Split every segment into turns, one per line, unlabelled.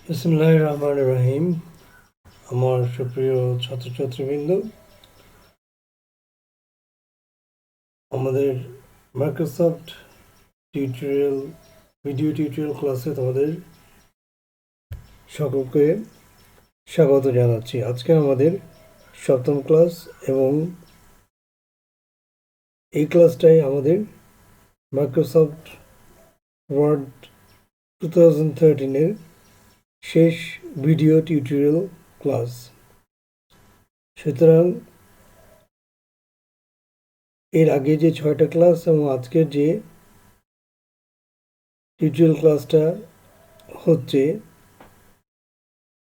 বিসমিল্লাহির রহমানির রহিম। আমার সুপ্রিয় ছাত্রছাত্রীবৃন্দ, আমাদের মাইক্রোসফট ভিডিও টিউটোরিয়াল ক্লাসে তোমাদের সকলকে স্বাগত জানাচ্ছি। আজকে আমাদের 7ম ক্লাস এবং এই ক্লাসটাই আমাদের মাইক্রোসফট ওয়ার্ড 2013-এর শেষ ভিডিও টিউটোরিয়াল ক্লাস। সুতরাং এর আগে যে 6টা ক্লাস এবং আজকের যে টিউটোরিয়াল ক্লাসটা হচ্ছে,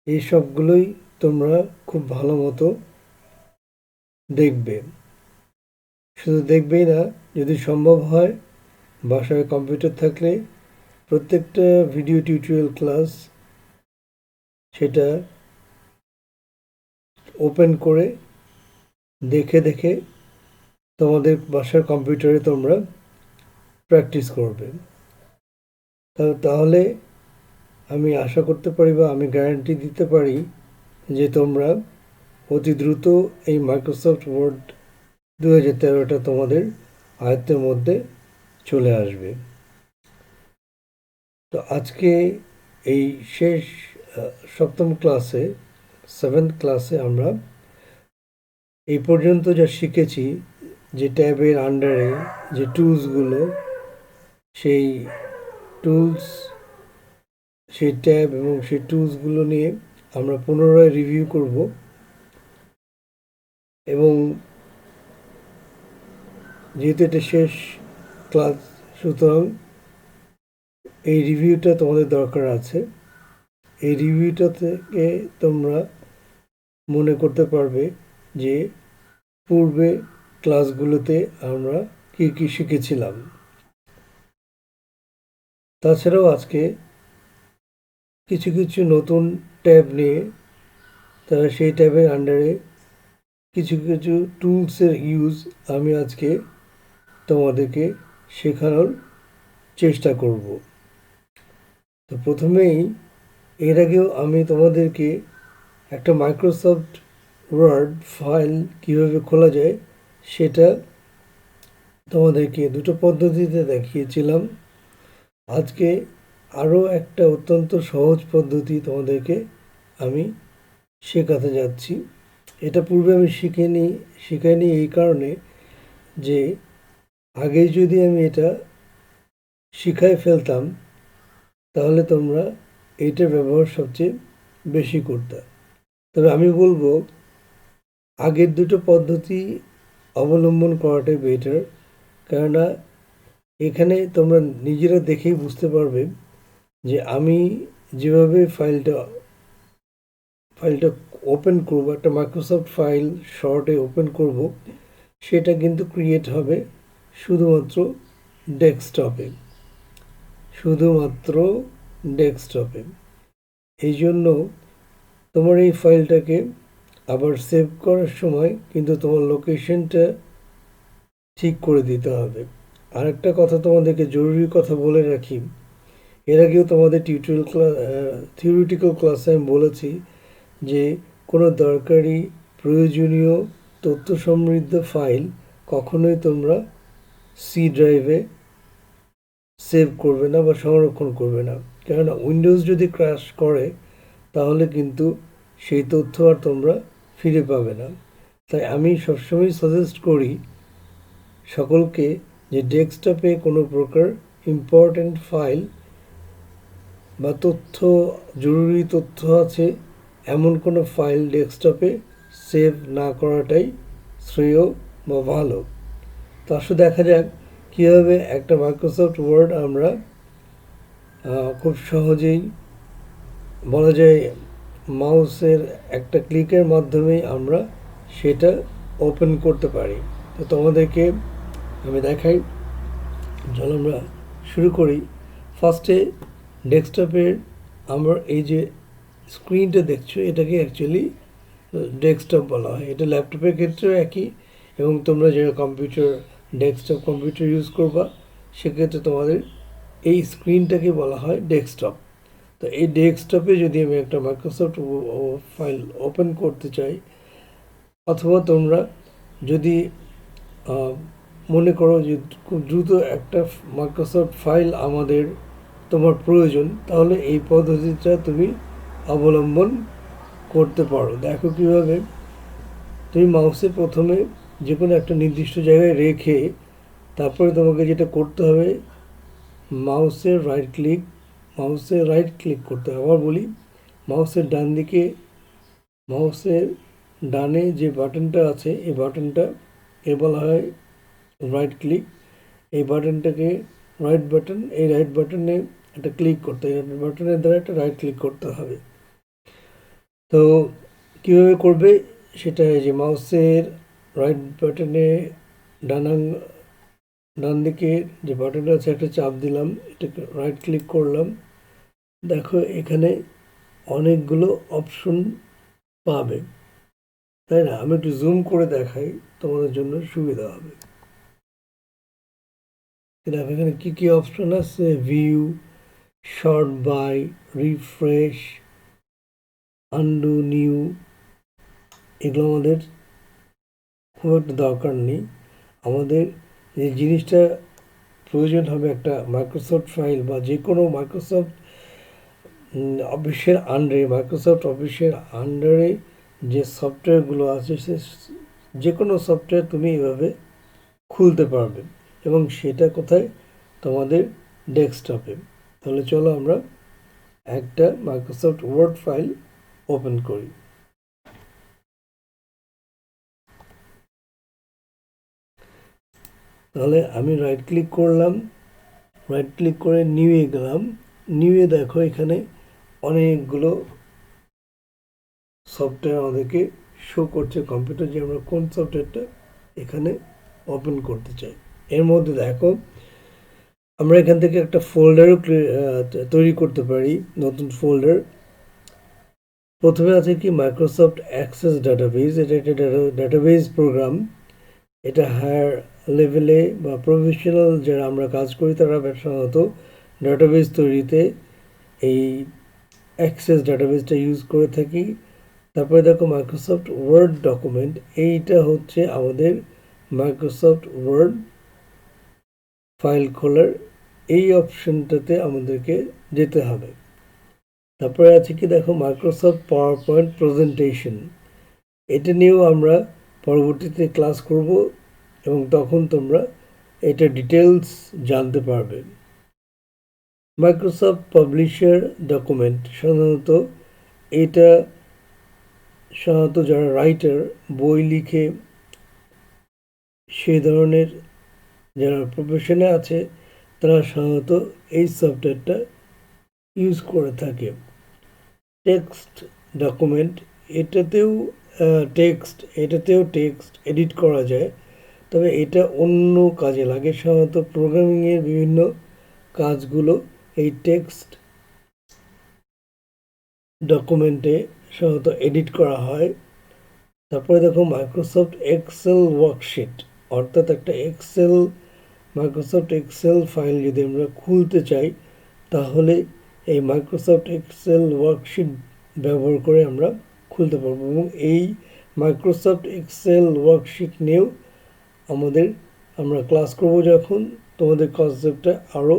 এই সবগুলোই তোমরা খুব ভালো মতো দেখবে। শুধু দেখবেই না, যদি সম্ভব হয় বাসায় কম্পিউটার থাকলে প্রত্যেকটা ভিডিও টিউটোরিয়াল ক্লাস সেটা ওপেন করে দেখে দেখে তোমাদের বাসার কম্পিউটারে তোমরা প্র্যাকটিস করবে। তাহলে আমি আশা করতে পারি বা আমি গ্যারান্টি দিতে পারি যে তোমরা অতি দ্রুত এই মাইক্রোসফট ওয়ার্ড 2013টা তোমাদের আয়ত্তের মধ্যে চলে আসবে। তো আজকে এই শেষ 7ম ক্লাসে 7th ক্লাসে আমরা এই পর্যন্ত যা শিখেছি, যে ট্যাবের আন্ডারে যে টুলসগুলো, সেই টুলস, সেই ট্যাব এবং সেই টুলসগুলো নিয়ে আমরা পুনরায় রিভিউ করব এবং যেহেতু এটা শেষ ক্লাস, সুতরাং এই রিভিউটা তোমাদের দরকার আছে। এই রিভিউটা থেকে তোমরা মনে করতে পারবে যে পূর্বে ক্লাসগুলোতে আমরা কি কি শিখেছিলাম। তাছাড়াও আজকে কিছু কিছু নতুন ট্যাব নিয়ে, তারা সেই ট্যাবের আন্ডারে কিছু কিছু টুলসের ইউজ আমি আজকে তোমাদেরকে শেখানোর চেষ্টা করব। তো প্রথমেই, এর আগেও আমি তোমাদেরকে একটা মাইক্রোসফট ওয়ার্ড ফাইল কীভাবে খোলা যায় সেটা তোমাদেরকে দুটো পদ্ধতিতে দেখিয়েছিলাম। আজকে আরও একটা অত্যন্ত সহজ পদ্ধতি তোমাদেরকে আমি শেখাতে যাচ্ছি। এটা পূর্বে আমি শিখাইনি এই কারণে যে আগে যদি আমি এটা শিখাই ফেলতাম তাহলে তোমরা এইটার ব্যবহার সবচেয়ে বেশি করতে। তবে আমি বলবো আগের দুটো পদ্ধতি অবলম্বন করাটাই বেটার, কেননা এখানে তোমরা নিজেরা দেখেই বুঝতে পারবে যে আমি যেভাবে ফাইলটা ওপেন করব, একটা মাইক্রোসফট ফাইল শর্টে ওপেন করব, সেটা কিন্তু ক্রিয়েট হবে শুধুমাত্র ডেস্কটপে। এই জন্য তোমার এই ফাইলটাকে আবার সেভ করার সময় কিন্তু তোমার লোকেশনটা ঠিক করে দিতে হবে। আরেকটা কথা তোমাদেরকে জরুরি কথা বলে রাখি, এর আগেও তোমাদের থিওরিটিক্যাল ক্লাসে আমি বলেছি যে কোনো দরকারি প্রয়োজনীয় তথ্য সমৃদ্ধ ফাইল কখনোই তোমরা সি ড্রাইভে সেভ করবে না বা সংরক্ষণ করবে না, কেননা উইন্ডোজ যদি ক্র্যাশ করে তাহলে কিন্তু সেই তথ্য আর তোমরা ফিরে পাবে না। তাই আমি সবসময় সাজেস্ট করি সকলকে যে ডেস্কটপে কোনো প্রকার ইম্পর্ট্যান্ট ফাইল বা জরুরি তথ্য আছে এমন কোনো ফাইল ডেস্কটপে সেভ না করাটাই শ্রেয় বা ভালো। তো আসলে দেখা যাক কীভাবে একটা মাইক্রোসফট ওয়ার্ড আমরা খুব সহজেই, বলা যায় মাউসের একটা ক্লিকের মাধ্যমেই আমরা সেটা ওপেন করতে পারি। তো তোমাদেরকে আমি দেখাই, চলো আমরা শুরু করি। ফার্স্টে ডেস্কটপের আমরা এই যে স্ক্রিনটা দেখছো, এটাকে অ্যাকচুয়ালি ডেস্কটপ বলা হয়। এটা ল্যাপটপের ক্ষেত্রেও একই, এবং তোমরা যে ডেস্কটপ কম্পিউটার ইউজ করবা সেক্ষেত্রে তোমাদের এই স্ক্রিনটাকে বলা হয় ডেস্কটপ। তো এই ডেস্কটপে যদি আমি একটা মাইক্রোসফট ফাইল ওপেন করতে চাই, অথবা তোমরা যদি মনে করো যে খুব দ্রুত একটা মাইক্রোসফট ফাইল তোমার প্রয়োজন, তাহলে এই পদ্ধতিটা তুমি অবলম্বন করতে পারো। দেখো কিভাবে। তুমি মাউসে প্রথমে যে কোনো একটা নির্দিষ্ট জায়গায় রেখে তারপরে তোমাকে যেটা করতে হবে, মাউসের রাইট ক্লিক করতে হবে। আবার বলি, মাউসের ডানে যে বাটনটা আছে, এই বাটনটা বলা হয় রাইট ক্লিক। এই বাটনটাকে এই রাইট বাটনে একটা ক্লিক করতে হবে, বাটনের দ্বারা একটা রাইট ক্লিক করতে হবে। তো কীভাবে করবে সেটা, যে মাউসের রাইট বাটনে ডান দিকে যে বাটনটা আছে একটা চাপ দিলাম, এটাকে রাইট ক্লিক করলাম। দেখো এখানে অনেকগুলো অপশন পাবে, তাই না? আমি একটু জুম করে দেখাই, তোমাদের জন্য সুবিধা হবে। দেখো এখানে কি কি অপশন আছে: view, sort by, refresh, undo, new. এগুলো আমাদের খুব একটা দরকার নেই। আমাদের যে জিনিসটা প্রয়োজন হবে একটা মাইক্রোসফট ফাইল বা যে কোনো মাইক্রোসফট অফিসের আন্ডারে যে সফটওয়্যারগুলো আছে, সে যে কোনো সফটওয়্যার তুমি এইভাবে খুলতে পারবে, এবং সেটা কোথায়? তোমাদের ডেস্কটপে। তাহলে চলো আমরা একটা মাইক্রোসফট ওয়ার্ড ফাইল ওপেন করি। তাহলে আমি রাইট ক্লিক করলাম, রাইট ক্লিক করে নিউয়ে গেলাম। নিউয়ে দেখো এখানে অনেকগুলো সফটওয়্যার আমাদেরকে শো করছে কম্পিউটার, যে আমরা কোন সফটওয়্যারটা এখানে ওপেন করতে চাই। এর মধ্যে দেখো আমরা এখান থেকে একটা ফোল্ডারও তৈরি করতে পারি, নতুন ফোল্ডার। প্রথমে আছে কি মাইক্রোসফট অ্যাক্সেস ডাটাবেজ। এটা একটা ডাটাবেজ প্রোগ্রাম। এটা হায়ার লেভেলে বা প্রফেশনাল যারা আমরা কাজ করি তারা সাধারণত ডাটাবেজ তৈরিতে এই অ্যাক্সেস ডাটাবেজটা ইউজ করে থাকি। তারপরে দেখো মাইক্রোসফট ওয়ার্ড ডকুমেন্ট। এইটা হচ্ছে আমাদের মাইক্রোসফট ওয়ার্ড ফাইল খোলার এই অপশনটাতে আমাদেরকে যেতে হবে। তারপরে আছে কি দেখো মাইক্রোসফট পাওয়ার পয়েন্ট প্রেজেন্টেশন। এটা নিয়েও আমরা পরবর্তীতে ক্লাস করব, এবং তখন তোমরা এটা ডিটেলস জানতে পারবে। মাইক্রোসফট পাবলিশার ডকুমেন্ট, সাধারণত যারা রাইটার, বই লিখে, সেই ধরনের যারা প্রফেশনে আছে তারা সাধারণত এই সফটওয়্যারটা ইউজ করে থাকে। টেক্সট ডকুমেন্ট, এটাতেও টেক্সট এডিট করা যায়, তবে এটা অন্য কাজে লাগে। সাধারণত প্রোগ্রামিংয়ের বিভিন্ন কাজগুলো এই টেক্সট ডকুমেন্টে সাধারণত এডিট করা হয়। তারপরে দেখো মাইক্রোসফট এক্সেল ওয়ার্কশিট, অর্থাৎ একটা মাইক্রোসফট এক্সেল ফাইল যদি আমরা খুলতে চাই, তাহলে এই মাইক্রোসফট এক্সেল ওয়ার্কশিট ব্যবহার করে আমরা খুলতে পারবো, এবং এই মাইক্রোসফট এক্সেল ওয়ার্কশিট নিয়েও আমরা ক্লাস করব, যখন তোমাদের কনসেপ্টটা আরও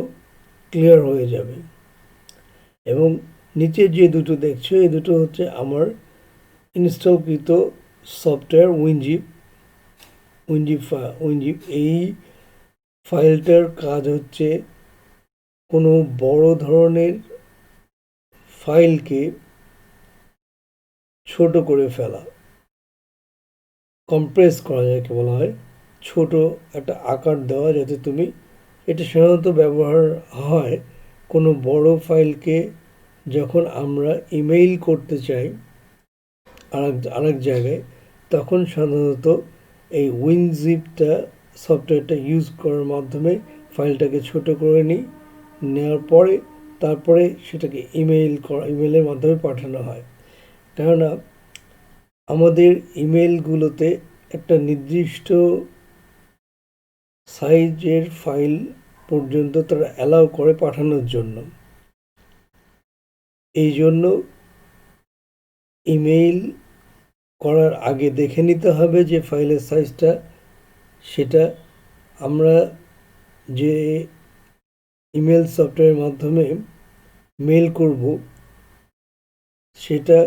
ক্লিয়ার হয়ে যাবে। এবং নিচে যে দুটো দেখছো, এই দুটো হচ্ছে আমার ইনস্টলকৃত সফটওয়্যার উইনজিপ। এই ফাইলটার কাজ হচ্ছে কোনো বড় ধরনের ফাইলকে ছোট করে ফেলা, কম্প্রেস করা যাকে বলা হয়, ছোট একটা আকার দেওয়া, যাতে তুমি, এটা সাধারণত ব্যবহার হয় কোনো বড় ফাইলকে যখন আমরা ইমেইল করতে চাই আরেক জায়গায়, তখন সাধারণত এই উইনজিপটা সফটওয়্যারটা ইউজ করার মাধ্যমে ফাইলটাকে ছোট করে নেওয়ার পরে তারপরে সেটাকে ইমেইলের মাধ্যমে পাঠানো হয়। কেননা আমাদের ইমেইলগুলোতে একটা নির্দিষ্ট সাইজের ফাইল পর্যন্ত তারা অ্যালাউ করে পাঠানোর জন্য। এই জন্য ইমেইল করার আগে দেখে নিতে হবে যে ফাইলের সাইজটা, সেটা আমরা যে ইমেল সফটওয়্যারের মাধ্যমে মেল করব সেটা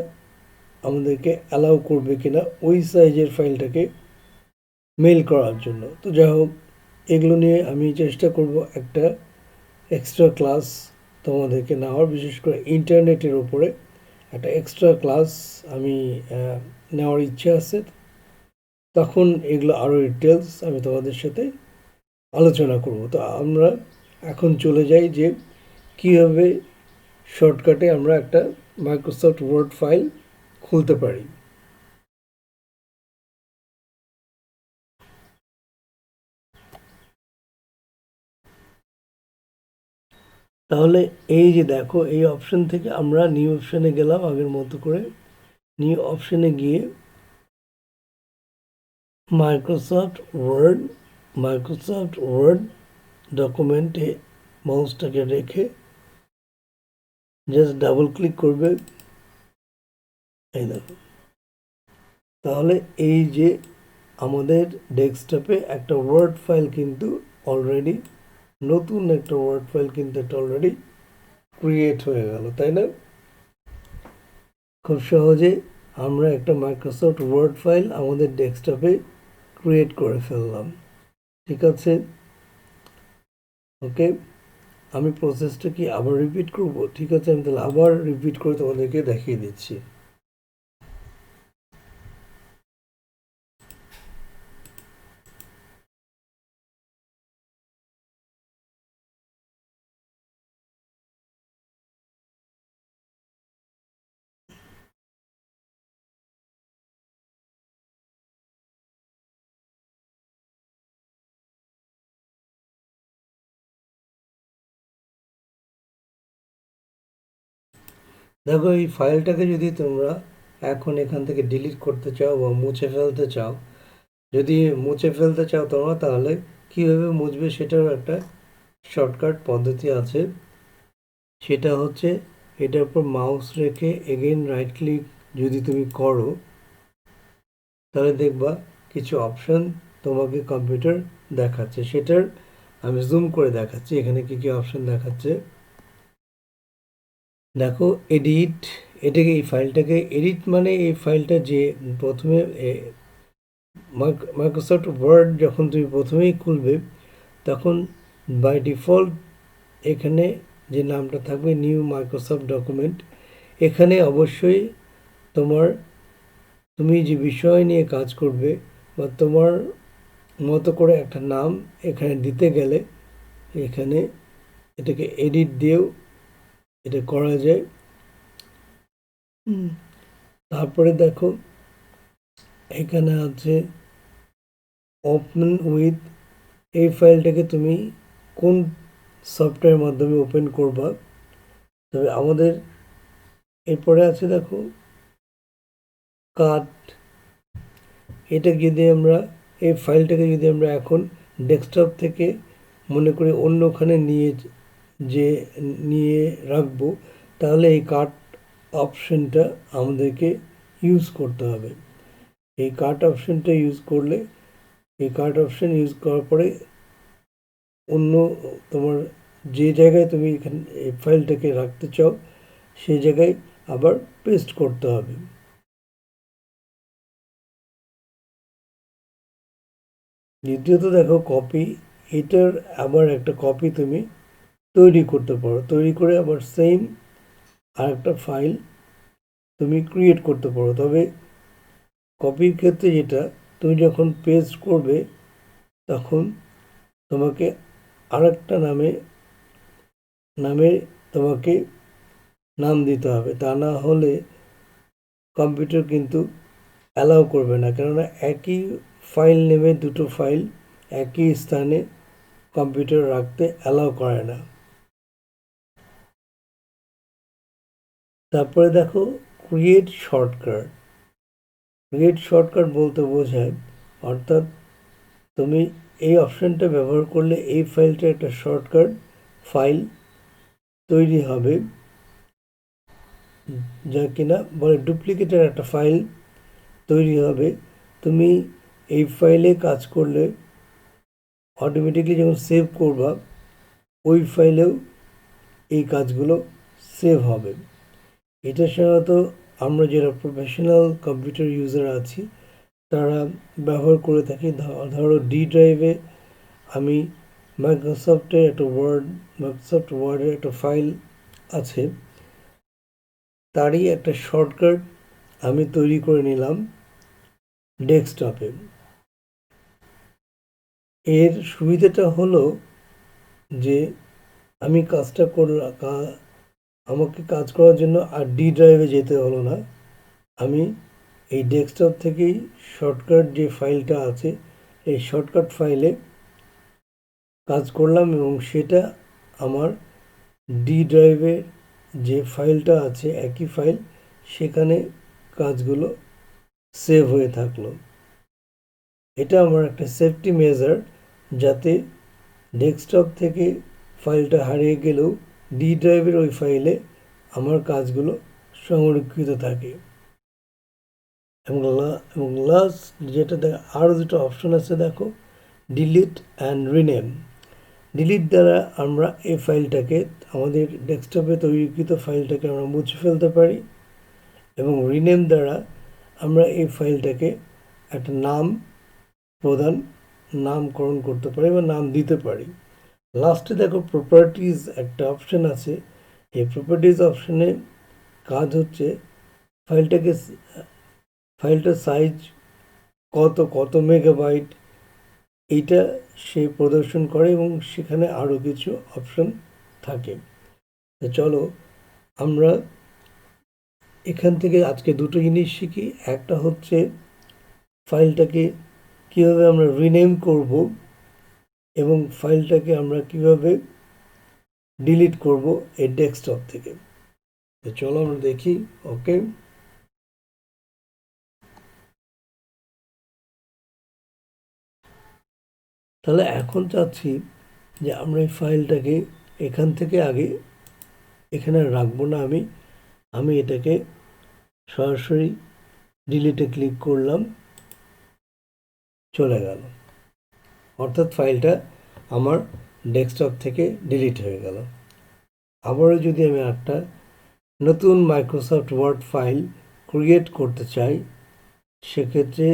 আমাদেরকে অ্যালাউ করবে কিনা ওই সাইজের ফাইলটাকে মেল করার জন্য। তো যাই হোক, এগুলো নিয়ে আমি চেষ্টা করব একটা এক্সট্রা ক্লাস তোমাদেরকে নেওয়ার, বিশেষ করে ইন্টারনেটের উপরে একটা এক্সট্রা ক্লাস আমি নেওয়ার ইচ্ছে আছে। তখন এগুলো আরও ডিটেলস আমি তোমাদের সাথে আলোচনা করব। তো আমরা এখন চলে যাই যে কীভাবে শর্টকাটে আমরা একটা মাইক্রোসফট ওয়ার্ড ফাইল খুলতে পারি। তাহলে এই যে দেখো, এই অপশন থেকে আমরা নিউ অপশানে গেলাম আগের মতো করে। নিউ অপশানে গিয়ে মাইক্রোসফট ওয়ার্ড ডকুমেন্টে মাউসটাকে রেখে জাস্ট ডাবল ক্লিক করবে। এই দেখো, তাহলে এই যে আমাদের ডেস্কটপে একটা ওয়ার্ড ফাইল কিন্তু অলরেডি, নতুন একটা ওয়ার্ড ফাইল কিন্তু একটা অলরেডি ক্রিয়েট হয়ে গেল, তাই না? খুব সহজে আমরা একটা মাইক্রোসফট ওয়ার্ড ফাইল আমাদের ডেস্কটপে ক্রিয়েট করে ফেললাম। ঠিক আছে, ওকে। আমি প্রসেসটা কি আবার রিপিট করব? ঠিক আছে, আমি তাহলে আবার রিপিট করে তোমাদেরকে দেখিয়ে দিচ্ছি। দেখো, এই ফাইলটাকে যদি তোমরা এখন এখান থেকে ডিলিট করতে চাও বা মুছে ফেলতে চাও, যদি মুছে ফেলতে চাও তোমরা, তাহলে কীভাবে মুছবে সেটারও একটা শর্টকাট পদ্ধতি আছে। সেটা হচ্ছে এটার উপর মাউস রেখে এগেইন রাইট ক্লিক যদি তুমি করো, তাহলে দেখবা কিছু অপশন তোমাকে কম্পিউটার দেখাচ্ছে। সেটার আমি জুম করে দেখাচ্ছি এখানে কি কি অপশন দেখাচ্ছে। দেখো, এডিট, এটাকে, এই ফাইলটাকে এডিট মানে এই ফাইলটা যে প্রথমে মাইক্রোসফট ওয়ার্ড যখন তুমি প্রথমেই খুলবে তখন বাই ডিফল্ট এখানে যে নামটা থাকবে নিউ মাইক্রোসফট ডকুমেন্ট, এখানে অবশ্যই তুমি যে বিষয় নিয়ে কাজ করবে বা তোমার মতো করে একটা নাম এখানে দিতে গেলে এখানে এটাকে এডিট দিয়েও এটা করা যায়। তারপরে দেখো এখানে আছে ওপেন উইথ, এই ফাইলটাকে তুমি কোন সফটওয়্যারের মাধ্যমে ওপেন করবা। তবে আমাদের এরপরে আছে দেখো কাট, এটা যদি আমরা, এই ফাইলটাকে যদি আমরা এখন ডেস্কটপ থেকে মনে করি অন্যখানে নিয়ে রাখবো, তাহলে এই কাট অপশনটা আমাদেরকে ইউজ করতে হবে। এই কাট অপশনটা ইউজ করলে, এই কাট অপশন ইউজ করার পরে অন্য তোমার যে জায়গায় তুমি এখানে এই ফাইলটাকে রাখতে চাও সেই জায়গায় আবার পেস্ট করতে হবে। দ্বিতীয়ত দেখো কপি, এটার আবার একটা কপি তুমি তৈরি করতে পারো, তৈরি করে আবার সেম আর একটা ফাইল তুমি ক্রিয়েট করতে পারো। তবে কপির ক্ষেত্রে যেটা, তুমি যখন পেস্ট করবে তখন তোমাকে আরেকটা নামে তোমাকে নাম দিতে হবে, তা না হলে কম্পিউটার কিন্তু অ্যালাউ করবে না, কেননা একই ফাইল নেমে দুটো ফাইল একই স্থানে কম্পিউটার রাখতে অ্যালাউ করে না। তারপরে দেখো ক্রিয়েট শর্টকাট। ক্রিয়েট শর্টকাট বলতে বোঝায়, অর্থাৎ তুমি এই অপশানটা ব্যবহার করলে এই ফাইলটা একটা শর্টকাট ফাইল তৈরি হবে। যা কিনা বলে ডুপ্লিকেটের একটা ফাইল তৈরি হবে। তুমি এই ফাইলে কাজ করলে অটোমেটিকলি যখন সেভ করবা ওই ফাইলেও এই কাজগুলো সেভ হবে। এটা সাধারণত আমরা যারা প্রফেশনাল কম্পিউটার ইউজার আছি তারা ব্যবহার করে থাকি। ধরো ডি ড্রাইভে আমি মাইক্রোসফটের মাইক্রোসফট ওয়ার্ডের একটা ফাইল আছে, তারই একটা শর্টকাট আমি তৈরি করে নিলাম ডেস্কটপে। এর সুবিধাটা হলো যে আমি কাজটা করলাম, আমাকে কাজ করার জন্য আর ডি ড্রাইভে যেতে হলো না। আমি এই ডেস্কটপ থেকেই শর্টকাট যে ফাইলটা আছে এই শর্টকাট ফাইলে কাজ করলাম এবং সেটা আমার ডি ড্রাইভের যে ফাইলটা আছে একই ফাইল, সেখানে কাজগুলো সেভ হয়ে থাকলো। এটা আমার একটা সেফটি মেজার, যাতে ডেস্কটপ থেকে ফাইলটা হারিয়ে গেলেও ডি ড্রাইভের ওই ফাইলে আমার কাজগুলো সংরক্ষিত থাকে। এবং লাস্ট যেটা আরও দুটো অপশন আছে দেখো, ডিলিট অ্যান্ড রিনেম। ডিলিট দ্বারা আমরা এই ফাইলটাকে, আমাদের ডেস্কটপে তৈরিকৃত ফাইলটাকে আমরা মুছে ফেলতে পারি এবং রিনেম দ্বারা আমরা এই ফাইলটাকে একটা নামকরণ করতে পারি বা নাম দিতে পারি। লাস্টে দেখো প্রপার্টিজ একটা অপশন আছে। এই প্রপার্টিজ অপশনে কাজ হচ্ছে ফাইলটার সাইজ কত মেগাবাইট এইটা সে প্রদর্শন করে এবং সেখানে আরও কিছু অপশন থাকে। তো চলো আমরা এখান থেকে আজকে দুটো জিনিস শিখি। একটা হচ্ছে ফাইলটাকে কিভাবে আমরা রিনেম করব এবং ফাইলটাকে আমরা কিভাবে ডিলিট করব এই ডেস্কটপ থেকে। তো চলো আমরা দেখি। ওকে, তাহলে এখন চাচ্ছি যে আমরা এই ফাইলটাকে এখান থেকে আগে এখানে রাখবো না, আমি এটাকে সরাসরি ডিলিটে ক্লিক করলাম, চলে গেল, অর্থাৎ ফাইলটা আমার ডেস্কটপ থেকে ডিলিট হয়ে গেল। আবারও যদি আমি একটা নতুন মাইক্রোসফট ওয়ার্ড ফাইল ক্রিয়েট করতে চাই, সেক্ষেত্রে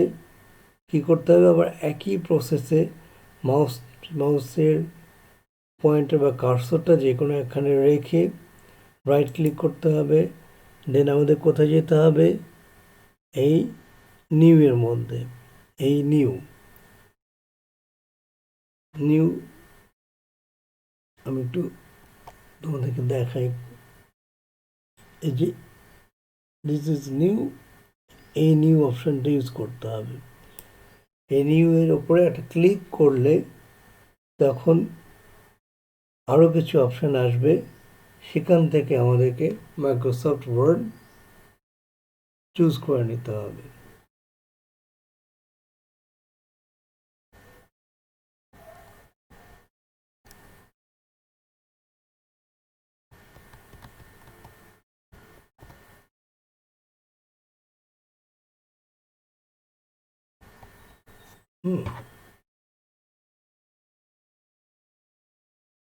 কী করতে হবে, আবার একই প্রসেসে মাউসের পয়েন্টার বা কার্সরটা যে কোনো এখানে রেখে রাইট ক্লিক করতে হবে। দেন আমাদের কোথায় যেতে হবে, এই নিউ এর মধ্যে, এই নিউ আমি একটু তোমাদেরকে দেখাই। এই যে দিস ইজ নিউ, এই নিউ অপশানটা ইউজ করতে হবে। এই নিউ এর ওপরে একটা ক্লিক করলে তখন আরও কিছু অপশান আসবে, সেখান থেকে আমাদেরকে মাইক্রোসফট ওয়ার্ড চুজ করে নিতে হবে।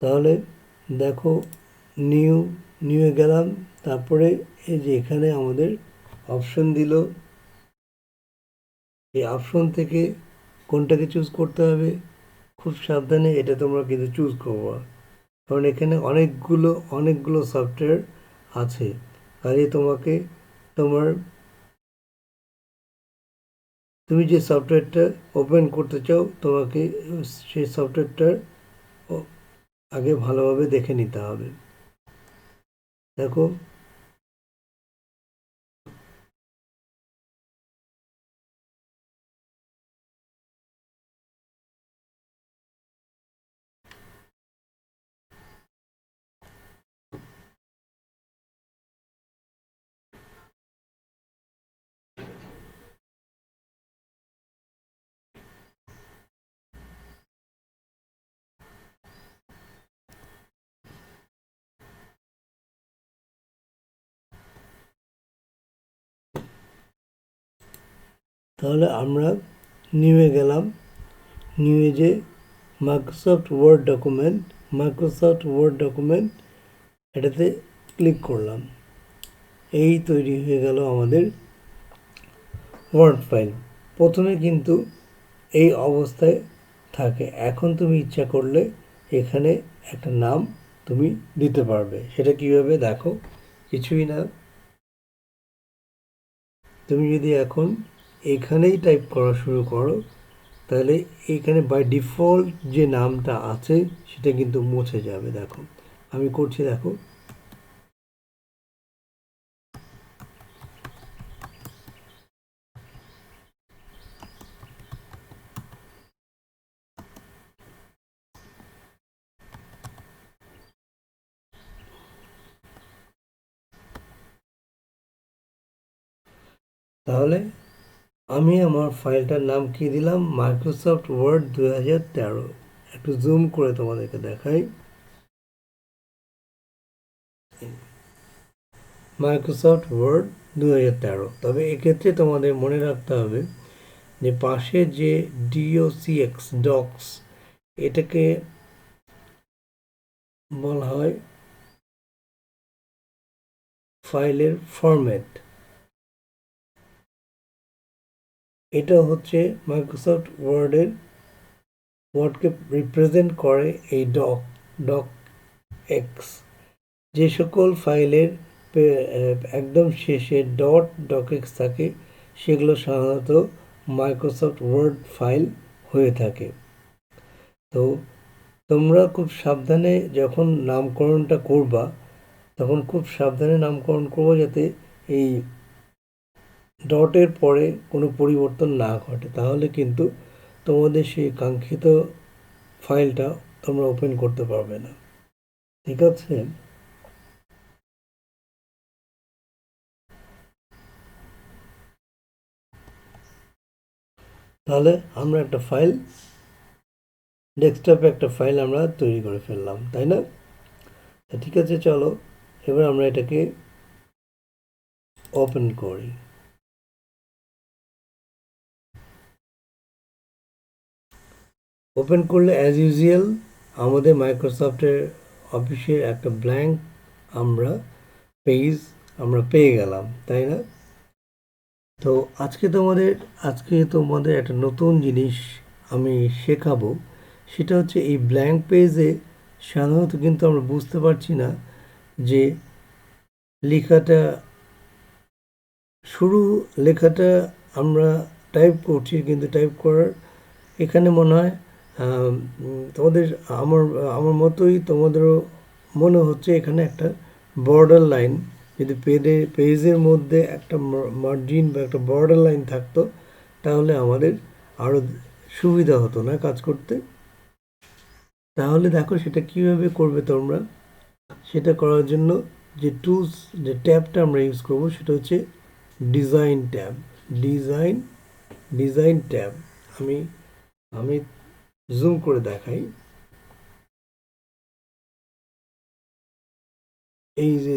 তাহলে দেখো নিউয়ে গেলাম, তারপরে এই যে এখানে আমাদের অপশন দিল, এই অপশন থেকে কোনটাকে চুজ করতে হবে খুব সাবধানে এটা তোমরা কিন্তু চুজ করবো, কারণ এখানে অনেকগুলো সফটওয়্যার আছে। আর তোমাকে তুমি যে সফটওয়্যারটা ওপেন করতে চাও তোমাকে সেই সফটওয়্যারটার আগে ভালোভাবে দেখে নিতে হবে। দেখো তাহলে আমরা নিউয়ে গেলাম, নিউয়ে যে মাইক্রোসফট ওয়ার্ড ডকুমেন্ট এটাতে ক্লিক করলাম। এই তৈরি হয়ে গেল আমাদের ওয়ার্ড ফাইল। প্রথমে কিন্তু এই অবস্থায় থাকে, এখন তুমি ইচ্ছা করলে এখানে একটা নাম তুমি দিতে পারবে। সেটা কিভাবে দেখো, কিছুই না, তুমি যদি এখন এখানেই টাইপ করা শুরু করো তাহলে এখানে বাই ডিফল্ট যে নামটা আছে সেটা কিন্তু মুছে যাবে। দেখো আমি করছি, দেখো তাহলে আমি আমার ফাইলটার নাম কি দিলাম, মাইক্রোসফট ওয়ার্ড 2013। একটু জুম করে তোমাদেরকে দেখাই, মাইক্রোসফট ওয়ার্ড 2013। তবে এক্ষেত্রে তোমাদের মনে রাখতে হবে যে পাশে যে ডক্স এটাকে বলা হয় ফাইলের ফরম্যাট। এটা হচ্ছে মাইক্রোসফট ওয়ার্ডকে রিপ্রেজেন্ট করে এই ডক এক্স। যে সকল ফাইলের একদম শেষে ডকেক্স থাকে সেগুলো সাধারণত মাইক্রোসফট ওয়ার্ড ফাইল হয়ে থাকে। তো তোমরা খুব সাবধানে যখন নামকরণটা করবা তখন খুব সাবধানে নামকরণ করবো যাতে এই ডটের পরে কোনো পরিবর্তন না ঘটে, তাহলে কিন্তু তোমাদের সেই কাঙ্ক্ষিত ফাইলটা তোমরা ওপেন করতে পারবে না। ঠিক আছে, তাহলে আমরা একটা ফাইল ডেস্কটপে একটা ফাইল আমরা তৈরি করে ফেললাম, তাই না? ঠিক আছে, চলো এবার আমরা এটাকে ওপেন করি। ওপেন করলে অ্যাজ ইউজুয়াল আমাদের মাইক্রোসফটের অফিসের একটা ব্ল্যাঙ্ক পেজ আমরা পেয়ে গেলাম, তাই না? তো আজকে তোমাদের একটা নতুন জিনিস আমি শেখাবো। সেটা হচ্ছে এই ব্ল্যাঙ্ক পেজে সাধারণত কিন্তু আমরা বুঝতে পারছি না যে লেখাটা লেখাটা আমরা টাইপ করছি, কিন্তু টাইপ করার এখানে মনে হয় তোমাদের আমার আমার মতোই তোমাদেরও মনে হচ্ছে এখানে একটা বর্ডার লাইন, যদি পেজের মধ্যে একটা মার্জিন বা একটা বর্ডার লাইন থাকতো তাহলে আমাদের আরও সুবিধা হতো না কাজ করতে। তাহলে দেখো সেটা কিভাবে করবে তোমরা। সেটা করার জন্য যে ট্যাবটা আমরা ইউজ করব সেটা হচ্ছে ডিজাইন ট্যাব। ডিজাইন ট্যাব আমি আমি জুম করে দেখাই। এই যে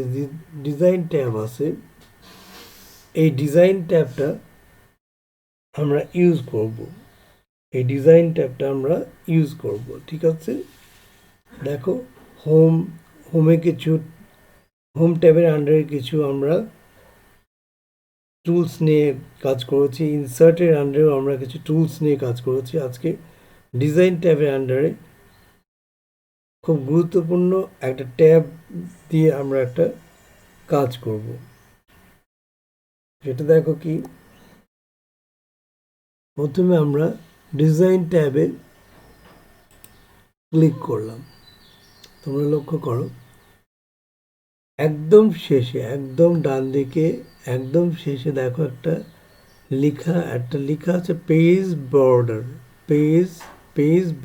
ডিজাইন ট্যাব আছে, এই ডিজাইন ট্যাবটা আমরা ইউজ করব। ঠিক আছে, দেখো হোম ট্যাবের আন্ডারে কিছু আমরা টুলস নিয়ে কাজ করেছি, ইনসার্টের আন্ডারেও আমরা কিছু টুলস নিয়ে কাজ করেছি। আজকে ডিজাইন ট্যাবের আন্ডারে খুব গুরুত্বপূর্ণ একটা ট্যাব দিয়ে আমরা একটা কাজ করব। সেটা দেখো কি, প্রথমে আমরা ডিজাইন ট্যাবে ক্লিক করলাম। তোমরা লক্ষ্য করো একদম ডান দিকে একদম শেষে দেখো একটা লেখা আছে পেজ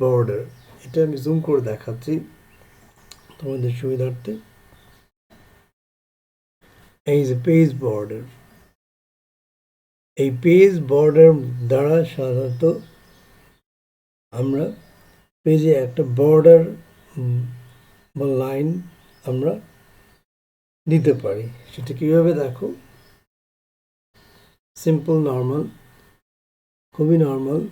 বর্ডার। এটা আমি জুম করে দেখাচ্ছি তোমাদের সুবিধার্থে। এই যে পেজ বর্ডার, এই পেজ বর্ডার দ্বারা সাধারণত আমরা পেজে একটা বর্ডার বা লাইন আমরা দিতে পারি। সেটা কিভাবে দেখো, সিম্পল নর্মাল খুবই নর্মাল।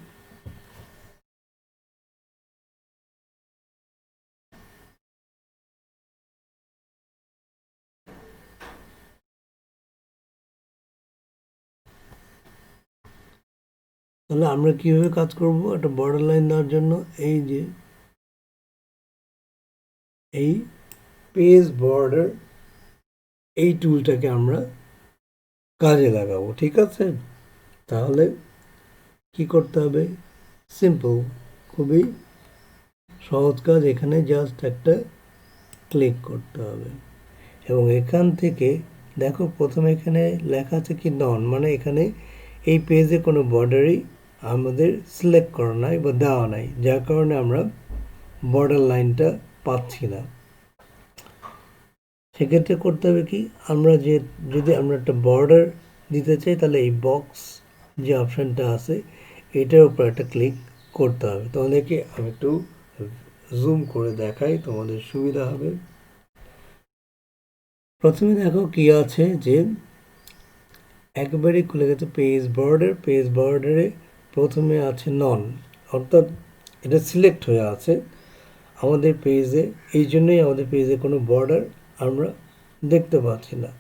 তাহলে আমরা কিভাবে কাজ করব? একটা বর্ডার লাইন দেওয়ার জন্য এই যে এই পেজ বর্ডার এই টুলটাকে আমরা কাজে লাগাবো, ঠিক আছে? তাহলে কি করতে হবে? সিম্পল, খুবই সহজ কাজ। এখানে জাস্ট একটা ক্লিক করতে হবে এবং এখান থেকে দেখো প্রথমে এখানে লেখা আছে কি নন, মানে এখানে এই পেজে কোনো বর্ডারই আমাদের সিলেক্ট করা নাই বা দেওয়া নাই, যার কারণে আমরা বর্ডার লাইনটা পাচ্ছি না। সেক্ষেত্রে করতে হবে কি, আমরা যদি আমরা একটা বর্ডার দিতে চাই তাহলে এই বক্স যে অপশানটা আছে এটার উপর একটা ক্লিক করতে হবে। তোমাদেরকে আমি একটু জুম করে দেখাই, তোমাদের সুবিধা হবে। প্রথমে দেখো কি আছে, যে একবারে খুলে গেছে পেজ বর্ডার। পেজ বর্ডারে প্রথমে আছে নন, অর্থাৎ এটা সিলেক্ট হয়ে আছে আমাদের পেজে। এই জন্যই আমাদের পেজে কোনো বর্ডার আমরা দেখতে পাচ্ছি না।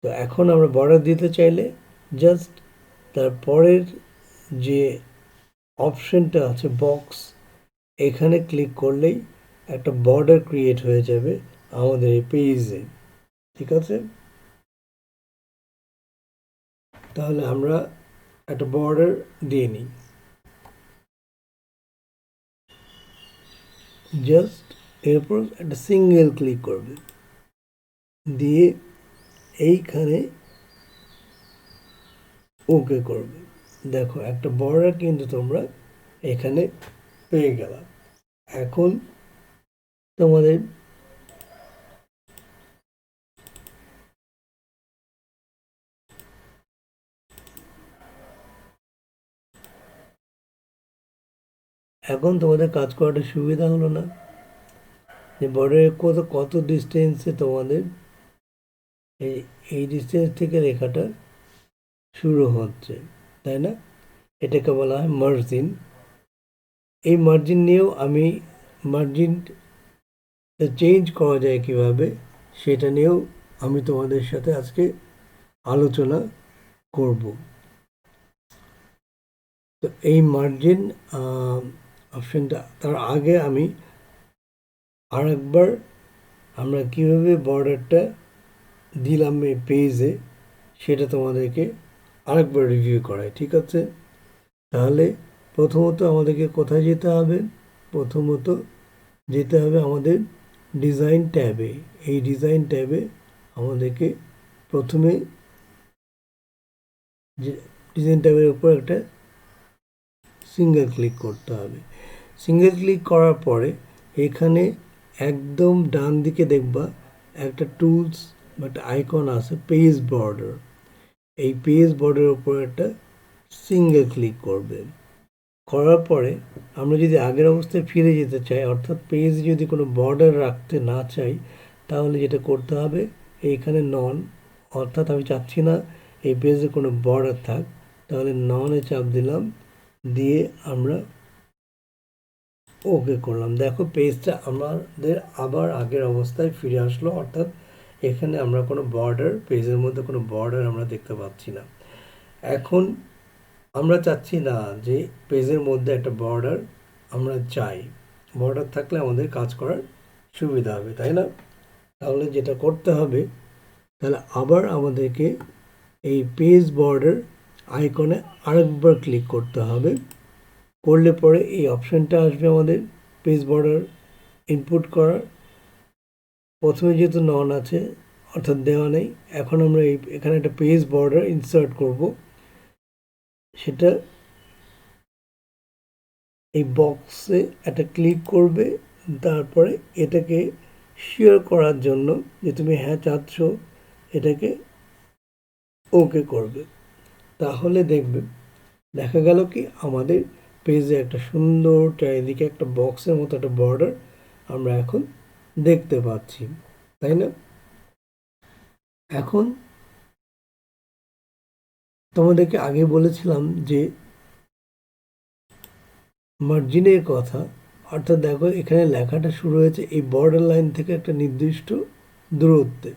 তো এখন আমরা বর্ডার দিতে চাইলে জাস্ট তারপরের যে অপশনটা আছে বক্স, এখানে ক্লিক করলেই একটা বর্ডার ক্রিয়েট হয়ে যাবে আমাদের এই পেজে, ঠিক আছে? তাহলে আমরা একটা বর্ডার দিয়ে নিই। জাস্ট এরপর একটা সিঙ্গেল ক্লিক করবে, দিয়ে এইখানে ওকে করবে। দেখো একটা বর্ডার কিন্তু তোমরা এখানে পেয়ে গেলাম। এখন তোমাদের কাজ করাটা সুবিধা হলো না? যে বর্ডারের কত ডিস্টেন্সে তোমাদের এই ডিস্টেন্স থেকে রেখাটা শুরু হচ্ছে, তাই না? এটাকে বলা হয় মার্জিন। এই মার্জিন নিয়েও আমি মার্জিন চেঞ্জ করা যায় কিভাবে সেটা নিয়েও আমি তোমাদের সাথে আজকে আলোচনা করব। তো এই মার্জিন অপশনটা তার আগে আমি আরেকবার আমরা কিভাবে বর্ডারটা দিলাম এই পেজে সেটা তোমাদেরকে আরেকবার রিভিউ করাই, ঠিক আছে? তাহলে প্রথমত আমাদেরকে কোথায় যেতে হবে? প্রথমত যেতে হবে আমাদের ডিজাইন ট্যাবে। এই ডিজাইন ট্যাবে আমাদেরকে প্রথমে যে ডিজাইন ট্যাবের উপর একটা সিঙ্গেল ক্লিক করতে হবে। সিঙ্গেল ক্লিক করার পরে এখানে একদম ডান দিকে দেখবা একটা টুলস বা একটা আইকন আছে পেজ বর্ডার। এই পেজ বর্ডারের উপর একটা সিঙ্গেল ক্লিক করবে। করার পরে আমরা যদি আগের অবস্থায় ফিরে যেতে চাই, অর্থাৎ পেজে যদি কোনো বর্ডার রাখতে না চাই, তাহলে যেটা করতে হবে এইখানে নন, অর্থাৎ আমি চাচ্ছি না এই পেজে কোনো বর্ডার থাক, তাহলে ননে চাপ দিলাম, দিয়ে আমরা ওকে করলাম। দেখো পেজটা আমাদের আবার আগের অবস্থায় ফিরে আসলো, অর্থাৎ এখানে আমরা কোনো বর্ডার, পেজের মধ্যে কোনো বর্ডার আমরা দেখতে পাচ্ছি না। এখন আমরা চাচ্ছি না যে পেজের মধ্যে একটা বর্ডার আমরা চাই। বর্ডার থাকলে আমাদের কাজ করার সুবিধা হবে, তাই না? তাহলে যেটা করতে হবে, তাহলে আবার আমাদেরকে এই পেজ বর্ডার আইকনে আরেকবার ক্লিক করতে হবে। করলে পরে এই অপশানটা আসবে আমাদের পেজ বর্ডার ইনপুট করার। প্রথমে যেহেতু নন আছে অর্থাৎ দেওয়া নেই, এখন আমরা এখানে একটা পেজ বর্ডার ইনসার্ট করব। সেটা এই বক্সে একটা ক্লিক করবে, তারপরে এটাকে শেয়ার করার জন্য যে তুমি হ্যাঁ চাচ্ছ এটাকে ওকে করবে। তাহলে দেখবে দেখা গেল কি আমাদের পেজে একটা সুন্দর চারিদিকে একটা বক্সের মতো একটা বর্ডার আমরা এখন দেখতে পাচ্ছি, তাই না? এখন তোমাদেরকে আগে বলেছিলাম যে মার্জিনের কথা, অর্থাৎ দেখো এখানে লেখাটা শুরু হয়েছে এই বর্ডার লাইন থেকে একটা নির্দিষ্ট দূরত্বে।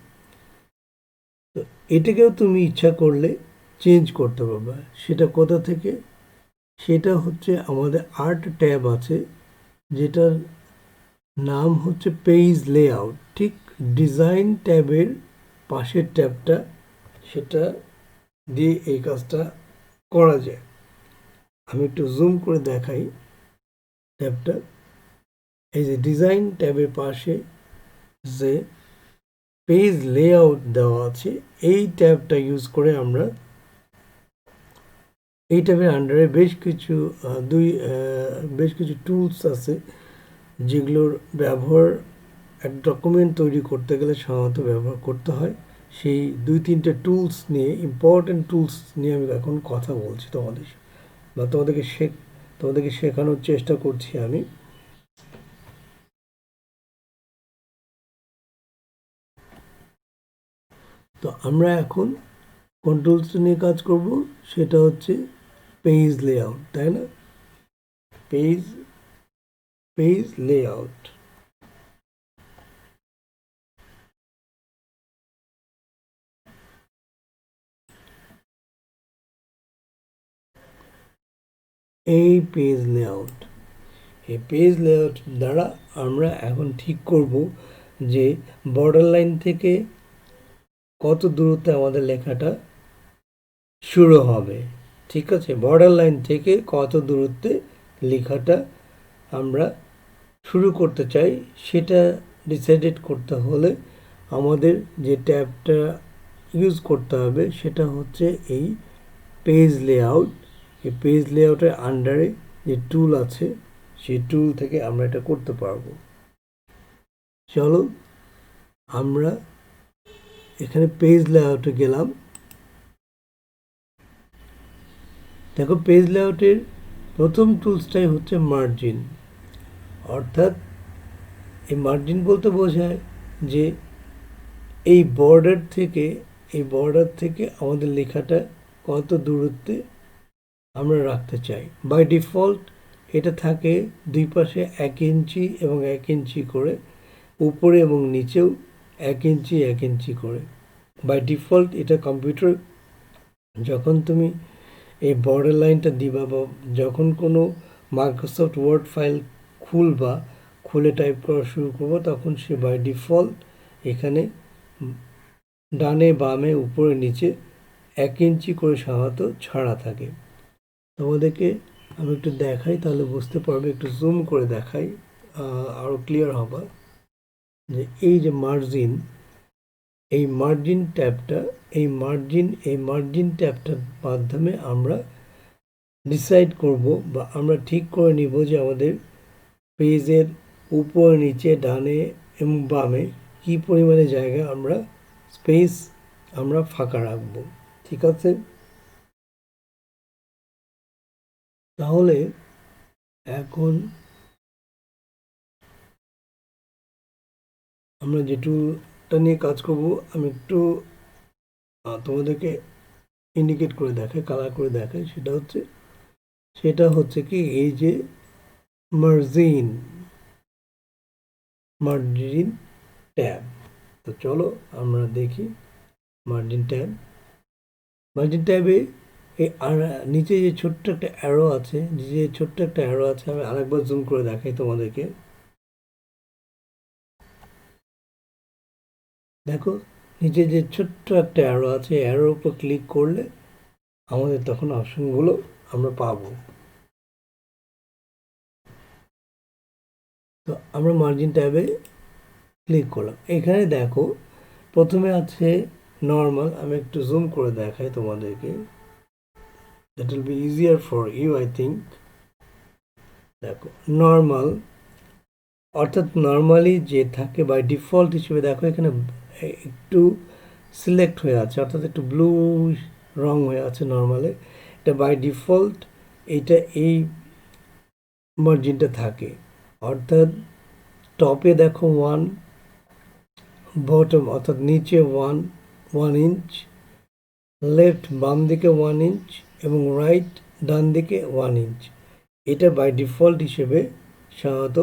তো এটাকেও তুমি ইচ্ছা করলে চেঞ্জ করতে পারবে। সেটা কোথা থেকে? সেটা হচ্ছে আমাদের আর্ট ট্যাব আছে, যেটার নাম হচ্ছে পেজ লেআউট। ঠিক ডিজাইন ট্যাবের পাশের ট্যাবটা, সেটা দিয়ে এই কাজটা করা যায়। আমি একটু জুম করে দেখাই ট্যাবটা। এই যে ডিজাইন ট্যাবের পাশে যে পেজ লেআউট দেওয়া আছে, এই ট্যাবটা ইউজ করে আমরা এই ট্যাবের আন্ডারে বেশ কিছু টুলস আছে, যেগুলোর ব্যবহার এক ডকুমেন্ট তৈরি করতে গেলে সাধারণত ব্যবহার করতে হয়। সেই 2-3টে টুলস নিয়ে, ইম্পর্টেন্ট টুলস নিয়ে আমি এখন কথা বলছি তোমাদের, বা তোমাদেরকে শেখানোর চেষ্টা করছি আমি। তো আমরা এখন কোন টুলসটা নিয়ে কাজ করব? সেটা হচ্ছে পেজ লেআউট, তাই না? Page layout. এই পেজ লেআউট দ্বারা আমরা এখন ঠিক করব যে বর্ডার লাইন থেকে কত দূরত্বে আমাদের লেখাটা শুরু হবে। ঠিক আছে, বর্ডার লাইন থেকে কত দূরত্বে লেখাটা আমরা শুরু করতে চাই, সেটা ডিসাইডেড করতে হলে আমাদের যে ট্যাবটা ইউজ করতে হবে সেটা হচ্ছে এই পেজ লেআউট। এই পেজ লেআউটের আন্ডারে যে টুল আছে, সেই টুল থেকে আমরা এটা করতে পারবো। চলো আমরা এখানে পেজ লেআউটে গেলাম। দেখো পেজ লেআউটের প্রথম টুলসটাই হচ্ছে মার্জিন। অর্থাৎ এই মার্জিন বলতে বোঝায় যে এই বর্ডার থেকে আমাদের লেখাটা কত দূরত্বে আমরা রাখতে চাই। বাই ডিফল্ট এটা থাকে দুই পাশে 1 ইঞ্চি এবং 1 ইঞ্চি করে, উপরে এবং নিচেও 1 ইঞ্চি 1 ইঞ্চি করে। বাই ডিফল্ট এটা কম্পিউটার যখন তুমি এই বর্ডার লাইনটা দিবা, বা যখন কোনো মাইক্রোসফট ওয়ার্ড ফাইল খুলে টাইপ করা শুরু করবো, তখন সে বাই ডিফল্ট এখানে ডানে বামে উপরে নিচে 1 ইঞ্চি করে সাধারণত ছাড়া থাকে। তোমাদেরকে আমি একটু দেখাই, তাহলে বুঝতে পারবে। একটু জুম করে দেখাই, আরও ক্লিয়ার হবে যে এই যে মার্জিন, এই মার্জিন ট্যাবটার মাধ্যমে আমরা ডিসাইড করব, বা আমরা ঠিক করে নিব যে আমাদের পেজের উপর নিচে ডানে এবং বামে কি পরিমাণে জায়গা আমরা ফাঁকা রাখব। ঠিক আছে, তাহলে এখন আমরা যে টুলটা নিয়ে কাজ করব, আমি একটু তোমাদেরকে ইন্ডিকেট করে দেখাই, কালার করে দেখাই। সেটা হচ্ছে কি, এই যে মার্জিন ট্যাব। তো চলো আমরা দেখি মার্জিন ট্যাবে এই নিচে যে ছোট্ট একটা অ্যারো আছে, আমি আরেকবার জুম করে দেখাই তোমাদেরকে। দেখো নিচে যে ছোট্ট একটা অ্যারো আছে, অ্যারোর উপর ক্লিক করলে আমাদের তখন অপশনগুলো আমরা পাবো। তো আমরা মার্জিন ট্যাবে ক্লিক করলাম। এখানে দেখো প্রথমে আছে নর্মাল। আমি একটু জুম করে দেখাই তোমাদেরকে, that will be easier for you I think. দেখো নর্মাল, অর্থাৎ নর্মালি যে থাকে বাই ডিফল্ট হিসেবে, দেখো এখানে একটু সিলেক্ট হয়ে আছে, অর্থাৎ একটু ব্লু রং হয়ে আছে নর্মালে। এটা বাই ডিফল্ট এই মার্জিনটা থাকে। অর্থাৎ টপে দেখো 1, বটম অর্থাৎ নিচে 1 ইঞ্চ, লেফট বাম দিকে 1 ইঞ্চ এবং রাইট ডান দিকে 1 ইঞ্চ। এটা বাই ডিফল্ট হিসেবে সাধারণত